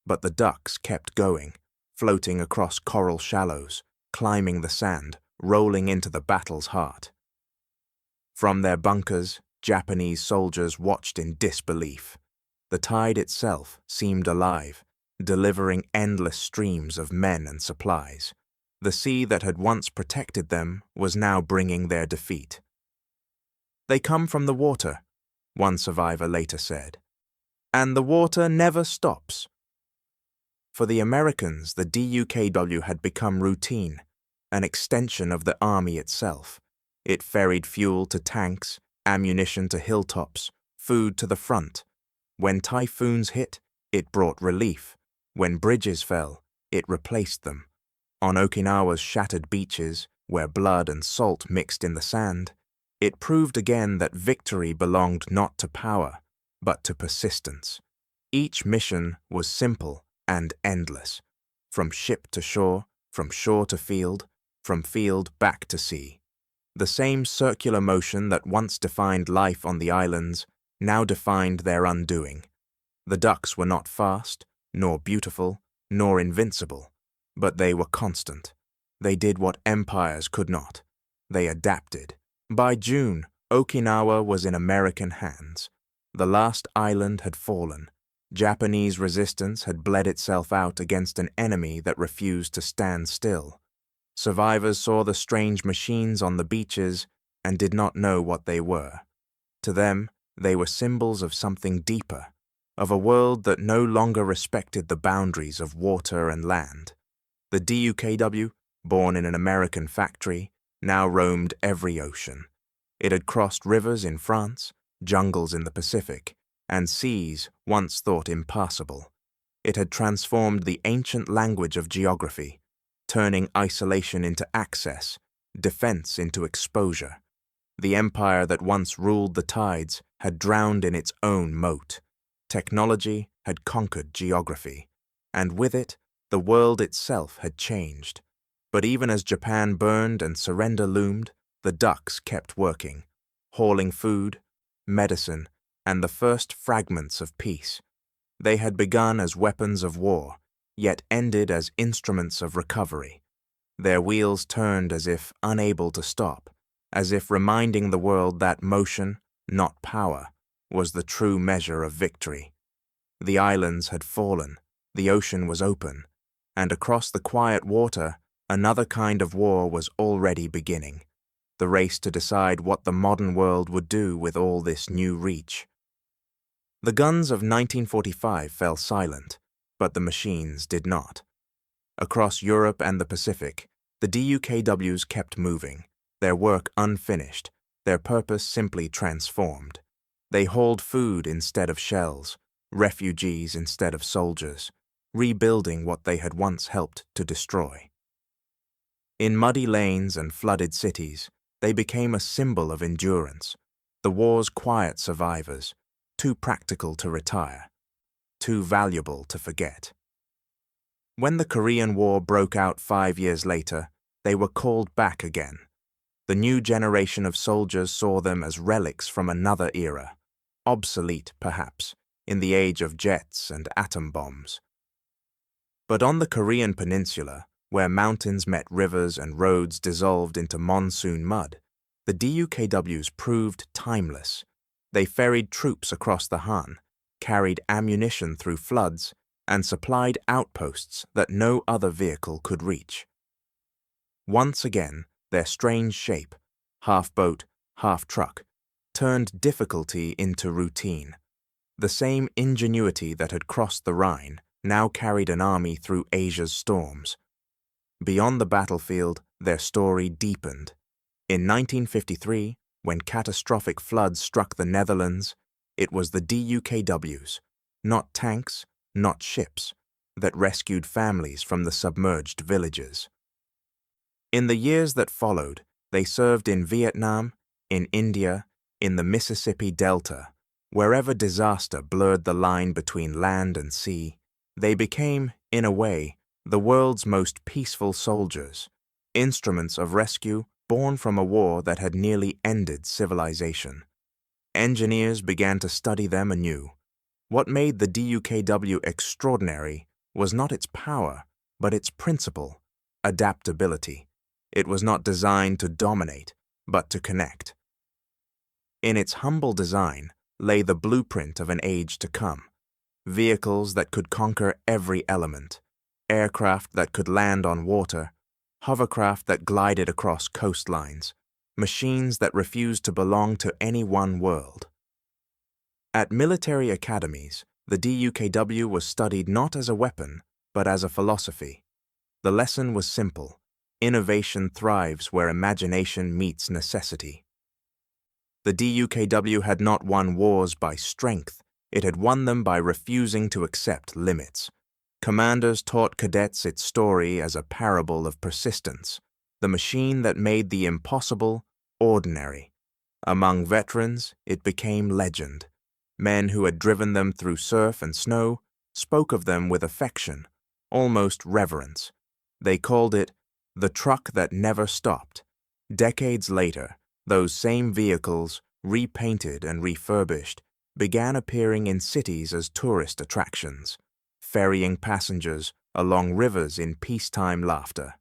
But the ducks kept going, floating across coral shallows, climbing the sand, rolling into the battle's heart. From their bunkers, Japanese soldiers watched in disbelief. The tide itself seemed alive, delivering endless streams of men and supplies. The sea that had once protected them was now bringing their defeat. "They come from the water," one survivor later said. "And the water never stops." For the Americans, the DUKW had become routine, an extension of the army itself. It ferried fuel to tanks, ammunition to hilltops, food to the front. When typhoons hit, it brought relief. When bridges fell, it replaced them. On Okinawa's shattered beaches, where blood and salt mixed in the sand, it proved again that victory belonged not to power, but to persistence. Each mission was simple and endless, from ship to shore, from shore to field, from field back to sea. The same circular motion that once defined life on the islands now defined their undoing. The ducks were not fast, nor beautiful, nor invincible, but they were constant. They did what empires could not. They adapted. By June, Okinawa was in American hands. The last island had fallen. Japanese resistance had bled itself out against an enemy that refused to stand still. Survivors saw the strange machines on the beaches and did not know what they were. To them, they were symbols of something deeper, of a world that no longer respected the boundaries of water and land. The DUKW, born in an American factory, now roamed every ocean. It had crossed rivers in France, jungles in the Pacific, and seas once thought impassable. It had transformed the ancient language of geography, turning isolation into access, defense into exposure. The empire that once ruled the tides had drowned in its own moat. Technology had conquered geography, and with it, the world itself had changed. But even as Japan burned and surrender loomed, the ducks kept working, hauling food, medicine, and the first fragments of peace. They had begun as weapons of war, yet ended as instruments of recovery. Their wheels turned as if unable to stop, as if reminding the world that motion, not power, was the true measure of victory. The islands had fallen, the ocean was open, and across the quiet water, another kind of war was already beginning, the race to decide what the modern world would do with all this new reach. The guns of 1945 fell silent, but the machines did not. Across Europe and the Pacific, the DUKWs kept moving, their work unfinished, their purpose simply transformed. They hauled food instead of shells, refugees instead of soldiers, rebuilding what they had once helped to destroy. In muddy lanes and flooded cities, they became a symbol of endurance, the war's quiet survivors, too practical to retire, too valuable to forget. When the Korean War broke out 5 years later, they were called back again. The new generation of soldiers saw them as relics from another era, obsolete, perhaps, in the age of jets and atom bombs. But on the Korean peninsula, where mountains met rivers and roads dissolved into monsoon mud, the DUKWs proved timeless. They ferried troops across the Han, carried ammunition through floods, and supplied outposts that no other vehicle could reach. Once again, their strange shape, half boat, half truck, turned difficulty into routine. The same ingenuity that had crossed the Rhine now carried an army through Asia's storms. Beyond the battlefield, their story deepened. In 1953, when catastrophic floods struck the Netherlands, it was the DUKWs, not tanks, not ships, that rescued families from the submerged villages. In the years that followed, they served in Vietnam, in India, in the Mississippi Delta. Wherever disaster blurred the line between land and sea, they became, in a way, the world's most peaceful soldiers, instruments of rescue born from a war that had nearly ended civilization. Engineers began to study them anew. What made the DUKW extraordinary was not its power, but its principle, adaptability. It was not designed to dominate, but to connect. In its humble design lay the blueprint of an age to come. Vehicles that could conquer every element, aircraft that could land on water, hovercraft that glided across coastlines, machines that refused to belong to any one world. At military academies, the DUKW was studied not as a weapon, but as a philosophy. The lesson was simple: innovation thrives where imagination meets necessity. The DUKW had not won wars by strength, it had won them by refusing to accept limits. Commanders taught cadets its story as a parable of persistence, the machine that made the impossible ordinary. Among veterans, it became legend. Men who had driven them through surf and snow spoke of them with affection, almost reverence. They called it the truck that never stopped. Decades later, those same vehicles, repainted and refurbished, began appearing in cities as tourist attractions, ferrying passengers along rivers in peacetime laughter.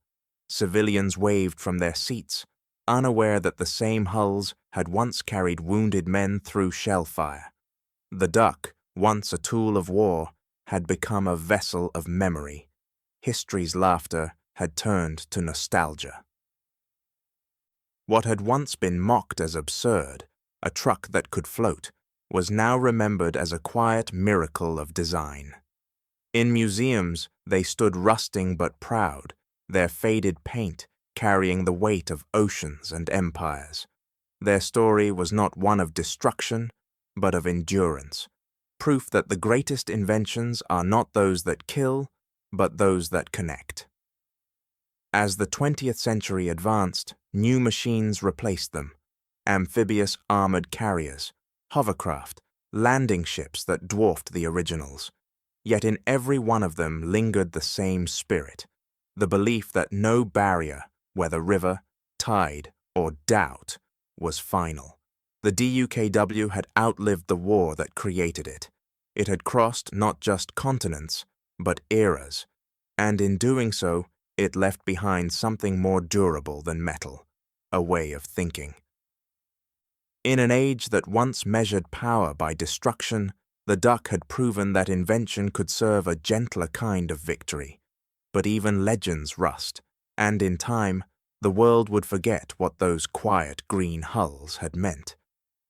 Civilians waved from their seats, unaware that the same hulls had once carried wounded men through shell fire. The duck, once a tool of war, had become a vessel of memory. History's laughter had turned to nostalgia. What had once been mocked as absurd, a truck that could float, was now remembered as a quiet miracle of design. In museums, they stood rusting but proud, their faded paint carrying the weight of oceans and empires. Their story was not one of destruction, but of endurance, proof that the greatest inventions are not those that kill, but those that connect. As the 20th century advanced, new machines replaced them: amphibious armored carriers, hovercraft, landing ships that dwarfed the originals. Yet in every one of them lingered the same spirit, the belief that no barrier, whether river, tide, or doubt, was final. The DUKW had outlived the war that created it. It had crossed not just continents, but eras, and in doing so, it left behind something more durable than metal, a way of thinking. In an age that once measured power by destruction, the duck had proven that invention could serve a gentler kind of victory. But even legends rust, and in time, the world would forget what those quiet green hulls had meant,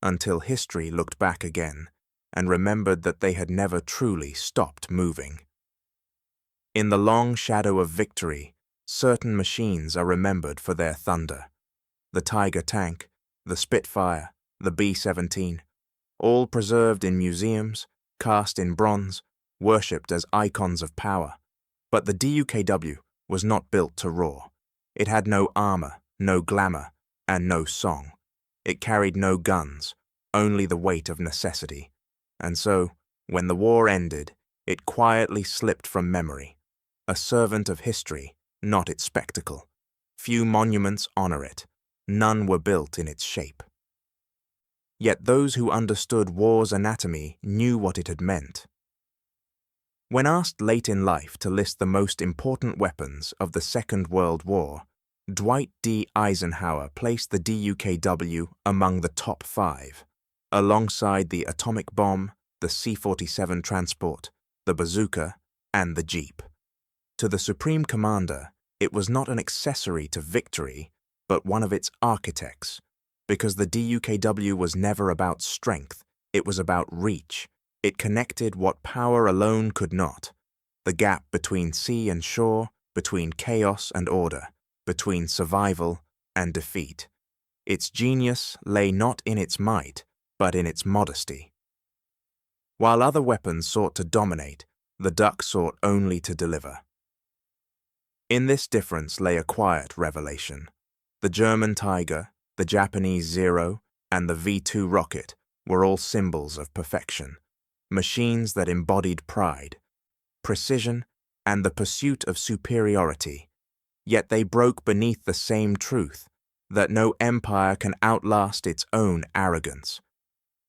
until history looked back again and remembered that they had never truly stopped moving. In the long shadow of victory, certain machines are remembered for their thunder. The Tiger tank, the Spitfire, the B-17, all preserved in museums, cast in bronze, worshipped as icons of power. But the DUKW was not built to roar. It had no armor, no glamour, and no song. It carried no guns, only the weight of necessity. And so, when the war ended, it quietly slipped from memory, a servant of history, not its spectacle. Few monuments honor it. None were built in its shape. Yet those who understood war's anatomy knew what it had meant. When asked late in life to list the most important weapons of the Second World War, Dwight D. Eisenhower placed the DUKW among the top 5, alongside the atomic bomb, the C-47 transport, the bazooka, and the Jeep. To the Supreme Commander, it was not an accessory to victory, but one of its architects, because the DUKW was never about strength, it was about reach. It connected what power alone could not: the gap between sea and shore, between chaos and order, between survival and defeat. Its genius lay not in its might, but in its modesty. While other weapons sought to dominate, the duck sought only to deliver. In this difference lay a quiet revelation. The German Tiger, the Japanese Zero, and the V-2 rocket were all symbols of perfection, machines that embodied pride, precision, and the pursuit of superiority. Yet they broke beneath the same truth, that no empire can outlast its own arrogance.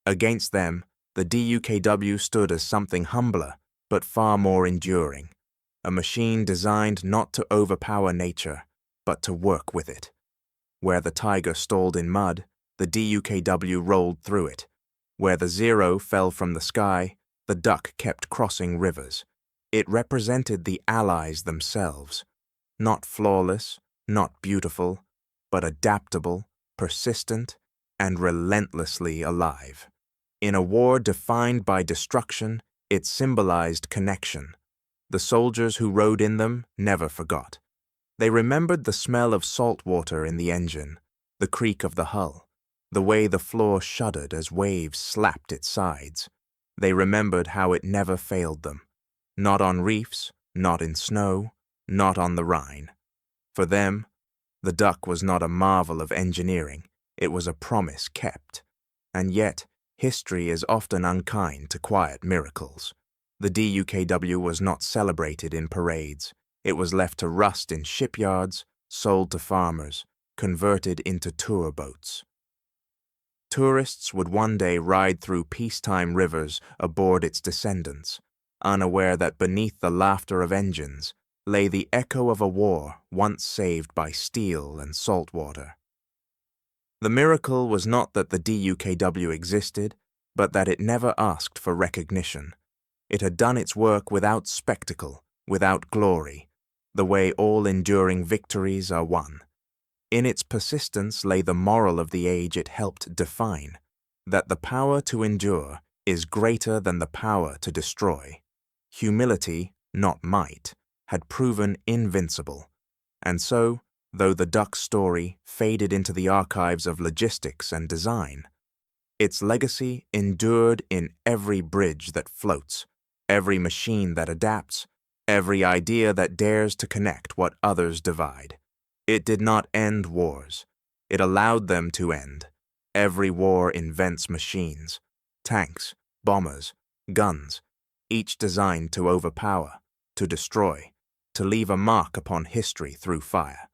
Against them, the DUKW stood as something humbler, but far more enduring, a machine designed not to overpower nature, but to work with it. Where the Tiger stalled in mud, the DUKW rolled through it. Where the Zero fell from the sky, the duck kept crossing rivers. It represented the Allies themselves, not flawless, not beautiful, but adaptable, persistent, and relentlessly alive. In a war defined by destruction, it symbolized connection. The soldiers who rode in them never forgot. They remembered the smell of salt water in the engine, the creak of the hull, the way the floor shuddered as waves slapped its sides. They remembered how it never failed them. Not on reefs, not in snow, not on the Rhine. For them, the duck was not a marvel of engineering, it was a promise kept. And yet, history is often unkind to quiet miracles. The DUKW was not celebrated in parades. It was left to rust in shipyards, sold to farmers, converted into tour boats. Tourists would one day ride through peacetime rivers aboard its descendants, unaware that beneath the laughter of engines lay the echo of a war once saved by steel and salt water. The miracle was not that the DUKW existed, but that it never asked for recognition. It had done its work without spectacle, without glory, the way all enduring victories are won. In its persistence lay the moral of the age it helped define, that the power to endure is greater than the power to destroy. Humility, not might, had proven invincible. And so, though the duck's story faded into the archives of logistics and design, its legacy endured in every bridge that floats, every machine that adapts, every idea that dares to connect what others divide. It did not end wars. It allowed them to end. Every war invents machines, tanks, bombers, guns, each designed to overpower, to destroy, to leave a mark upon history through fire.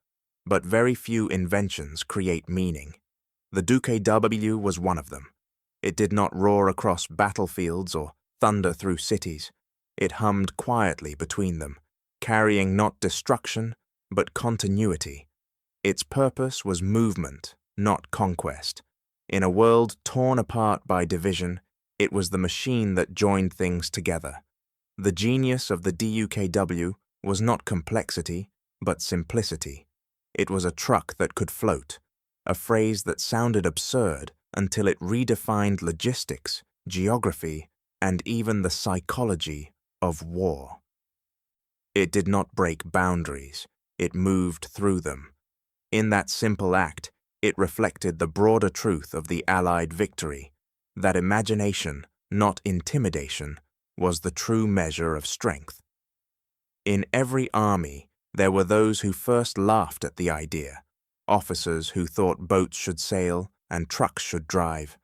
But very few inventions create meaning. The DUKW was one of them. It did not roar across battlefields or thunder through cities. It hummed quietly between them, carrying not destruction, but continuity. Its purpose was movement, not conquest. In a world torn apart by division, it was the machine that joined things together. The genius of the DUKW was not complexity, but simplicity. It was a truck that could float, a phrase that sounded absurd until it redefined logistics, geography, and even the psychology of war. It did not break boundaries, it moved through them. In that simple act, it reflected the broader truth of the Allied victory, that imagination, not intimidation, was the true measure of strength. In every army, there were those who first laughed at the idea, officers who thought boats should sail and trucks should drive,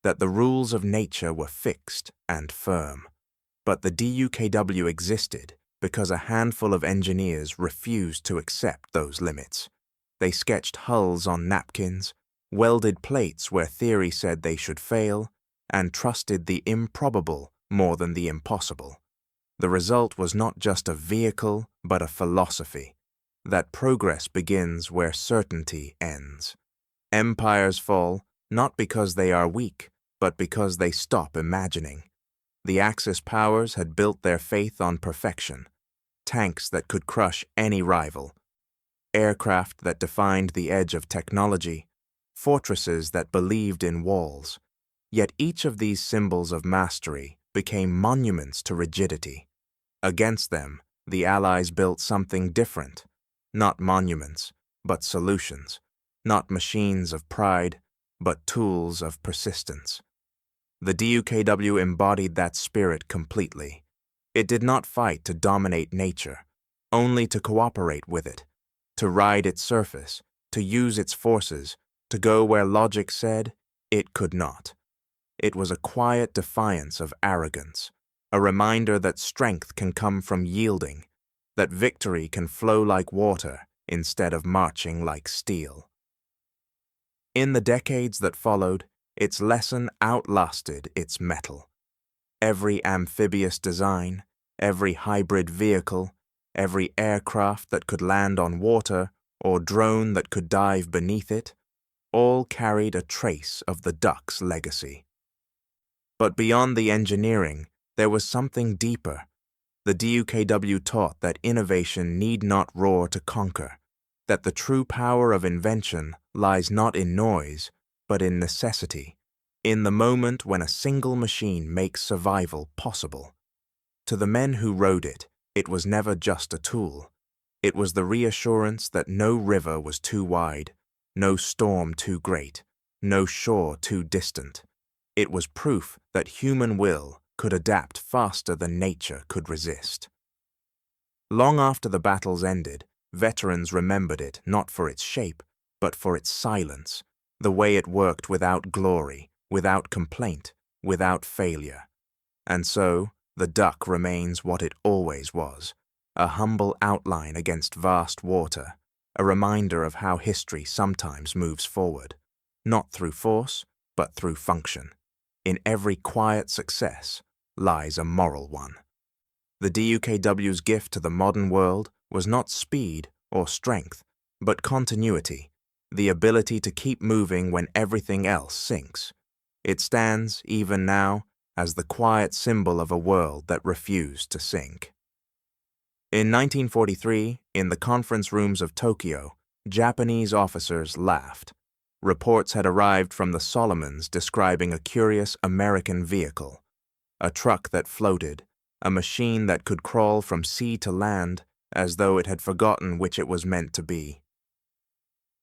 that the rules of nature were fixed and firm. But the DUKW existed because a handful of engineers refused to accept those limits. They sketched hulls on napkins, welded plates where theory said they should fail, and trusted the improbable more than the impossible. The result was not just a vehicle, but a philosophy, that progress begins where certainty ends. Empires fall not because they are weak, but because they stop imagining. The Axis powers had built their faith on perfection, tanks that could crush any rival, aircraft that defined the edge of technology, fortresses that believed in walls. Yet each of these symbols of mastery became monuments to rigidity. Against them, the Allies built something different, not monuments, but solutions. not machines of pride, but tools of persistence. The DUKW embodied that spirit completely. It did not fight to dominate nature, only to cooperate with it, to ride its surface, to use its forces, to go where logic said it could not. It was a quiet defiance of arrogance, a reminder that strength can come from yielding, that victory can flow like water instead of marching like steel. In the decades that followed, its lesson outlasted its mettle. Every amphibious design, every hybrid vehicle, every aircraft that could land on water or drone that could dive beneath it, all carried a trace of the duck's legacy. But beyond the engineering, there was something deeper. The DUKW taught that innovation need not roar to conquer, that the true power of invention lies not in noise, but in necessity, in the moment when a single machine makes survival possible. To the men who rode it, it was never just a tool. It was the reassurance that no river was too wide, no storm too great, no shore too distant. It was proof that human will could adapt faster than nature could resist. Long after the battles ended, veterans remembered it not for its shape, but for its silence, the way it worked without glory, without complaint, without failure. And so, the duck remains what it always was, a humble outline against vast water, a reminder of how history sometimes moves forward, not through force, but through function. In every quiet success lies a moral one. The DUKW's gift to the modern world was not speed or strength, but continuity, the ability to keep moving when everything else sinks. It stands, even now, as the quiet symbol of a world that refused to sink. In 1943, in the conference rooms of Tokyo, Japanese officers laughed. Reports had arrived from the Solomons describing a curious American vehicle, a truck that floated, a machine that could crawl from sea to land as though it had forgotten which it was meant to be.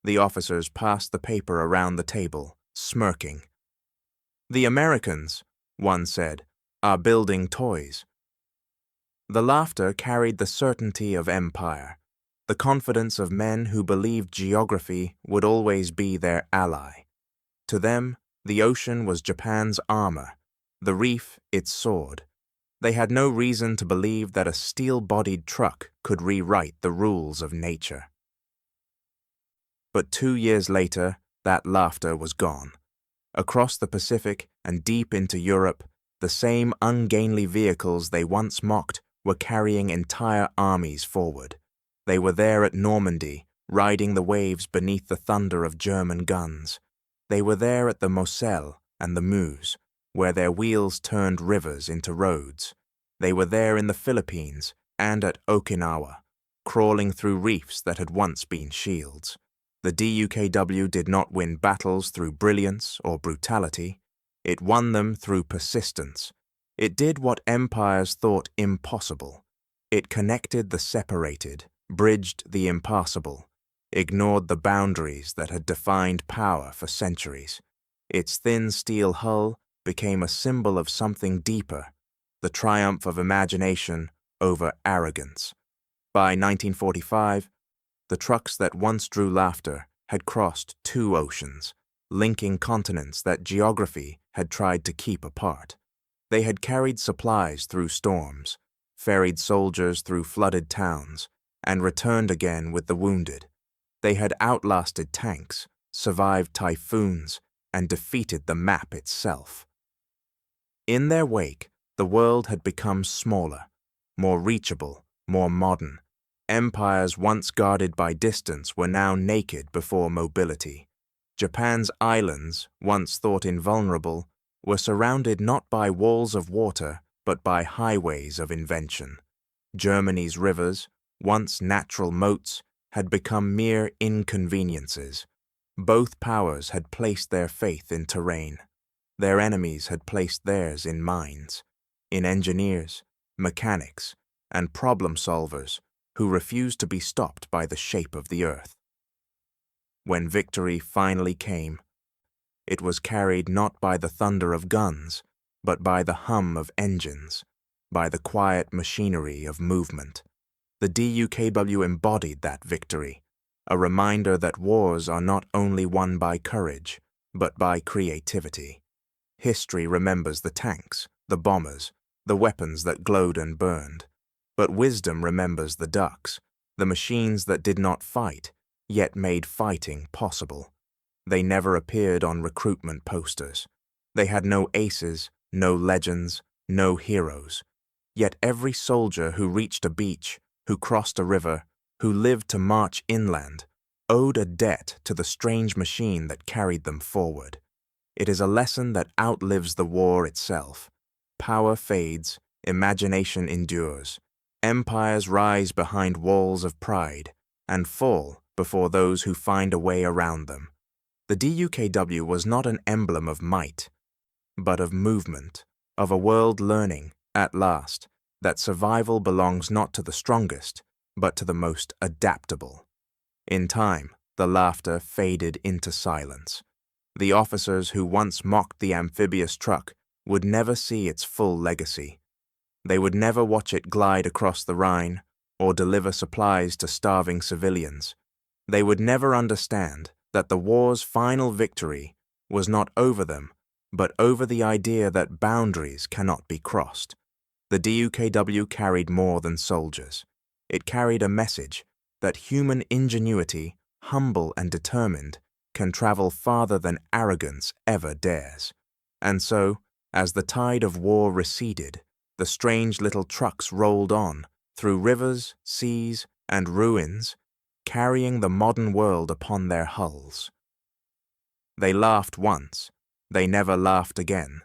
The officers passed the paper around the table, smirking. "The Americans," one said, "are building toys." The laughter carried the certainty of empire, the confidence of men who believed geography would always be their ally. To them, the ocean was Japan's armor, the reef its sword. They had no reason to believe that a steel-bodied truck could rewrite the rules of nature. But 2 years later, that laughter was gone. Across the Pacific and deep into Europe, the same ungainly vehicles they once mocked were carrying entire armies forward. They were there at Normandy, riding the waves beneath the thunder of German guns. They were there at the Moselle and the Meuse, where their wheels turned rivers into roads. They were there in the Philippines and at Okinawa, crawling through reefs that had once been shields. The DUKW did not win battles through brilliance or brutality. It won them through persistence. It did what empires thought impossible. It connected the separated, bridged the impassable, ignored the boundaries that had defined power for centuries. Its thin steel hull became a symbol of something deeper, the triumph of imagination over arrogance. By 1945, the trucks that once drew laughter had crossed 2 oceans, linking continents that geography had tried to keep apart. They had carried supplies through storms, ferried soldiers through flooded towns, and returned again with the wounded. They had outlasted tanks, survived typhoons, and defeated the map itself. In their wake, the world had become smaller, more reachable, more modern. Empires once guarded by distance were now naked before mobility. Japan's islands, once thought invulnerable, were surrounded not by walls of water, but by highways of invention. Germany's rivers, once natural moats, had become mere inconveniences. Both powers had placed their faith in terrain. Their enemies had placed theirs in minds, in engineers, mechanics, and problem solvers who refused to be stopped by the shape of the earth. when victory finally came. It was carried not by the thunder of guns, but by the hum of engines, by the quiet machinery of movement. The DUKW embodied that victory, a reminder that wars are not only won by courage, but by creativity. History remembers the tanks, the bombers, the weapons that glowed and burned, but wisdom remembers the ducks, the machines that did not fight, yet made fighting possible. They never appeared on recruitment posters. They had no aces, no legends, no heroes. Yet every soldier who reached a beach, who crossed a river, who lived to march inland, owed a debt to the strange machine that carried them forward. It is a lesson that outlives the war itself. Power fades, imagination endures. Empires rise behind walls of pride and fall before those who find a way around them. The DUKW was not an emblem of might, but of movement, of a world learning, at last, that survival belongs not to the strongest, but to the most adaptable. In time, the laughter faded into silence. The officers who once mocked the amphibious truck would never see its full legacy. They would never watch it glide across the Rhine or deliver supplies to starving civilians. They would never understand that the war's final victory was not over them, but over the idea that boundaries cannot be crossed. The DUKW carried more than soldiers. It carried a message that human ingenuity, humble and determined, can travel farther than arrogance ever dares. And so, as the tide of war receded, the strange little trucks rolled on, through rivers, seas, and ruins, carrying the modern world upon their hulls. They laughed once, they never laughed again.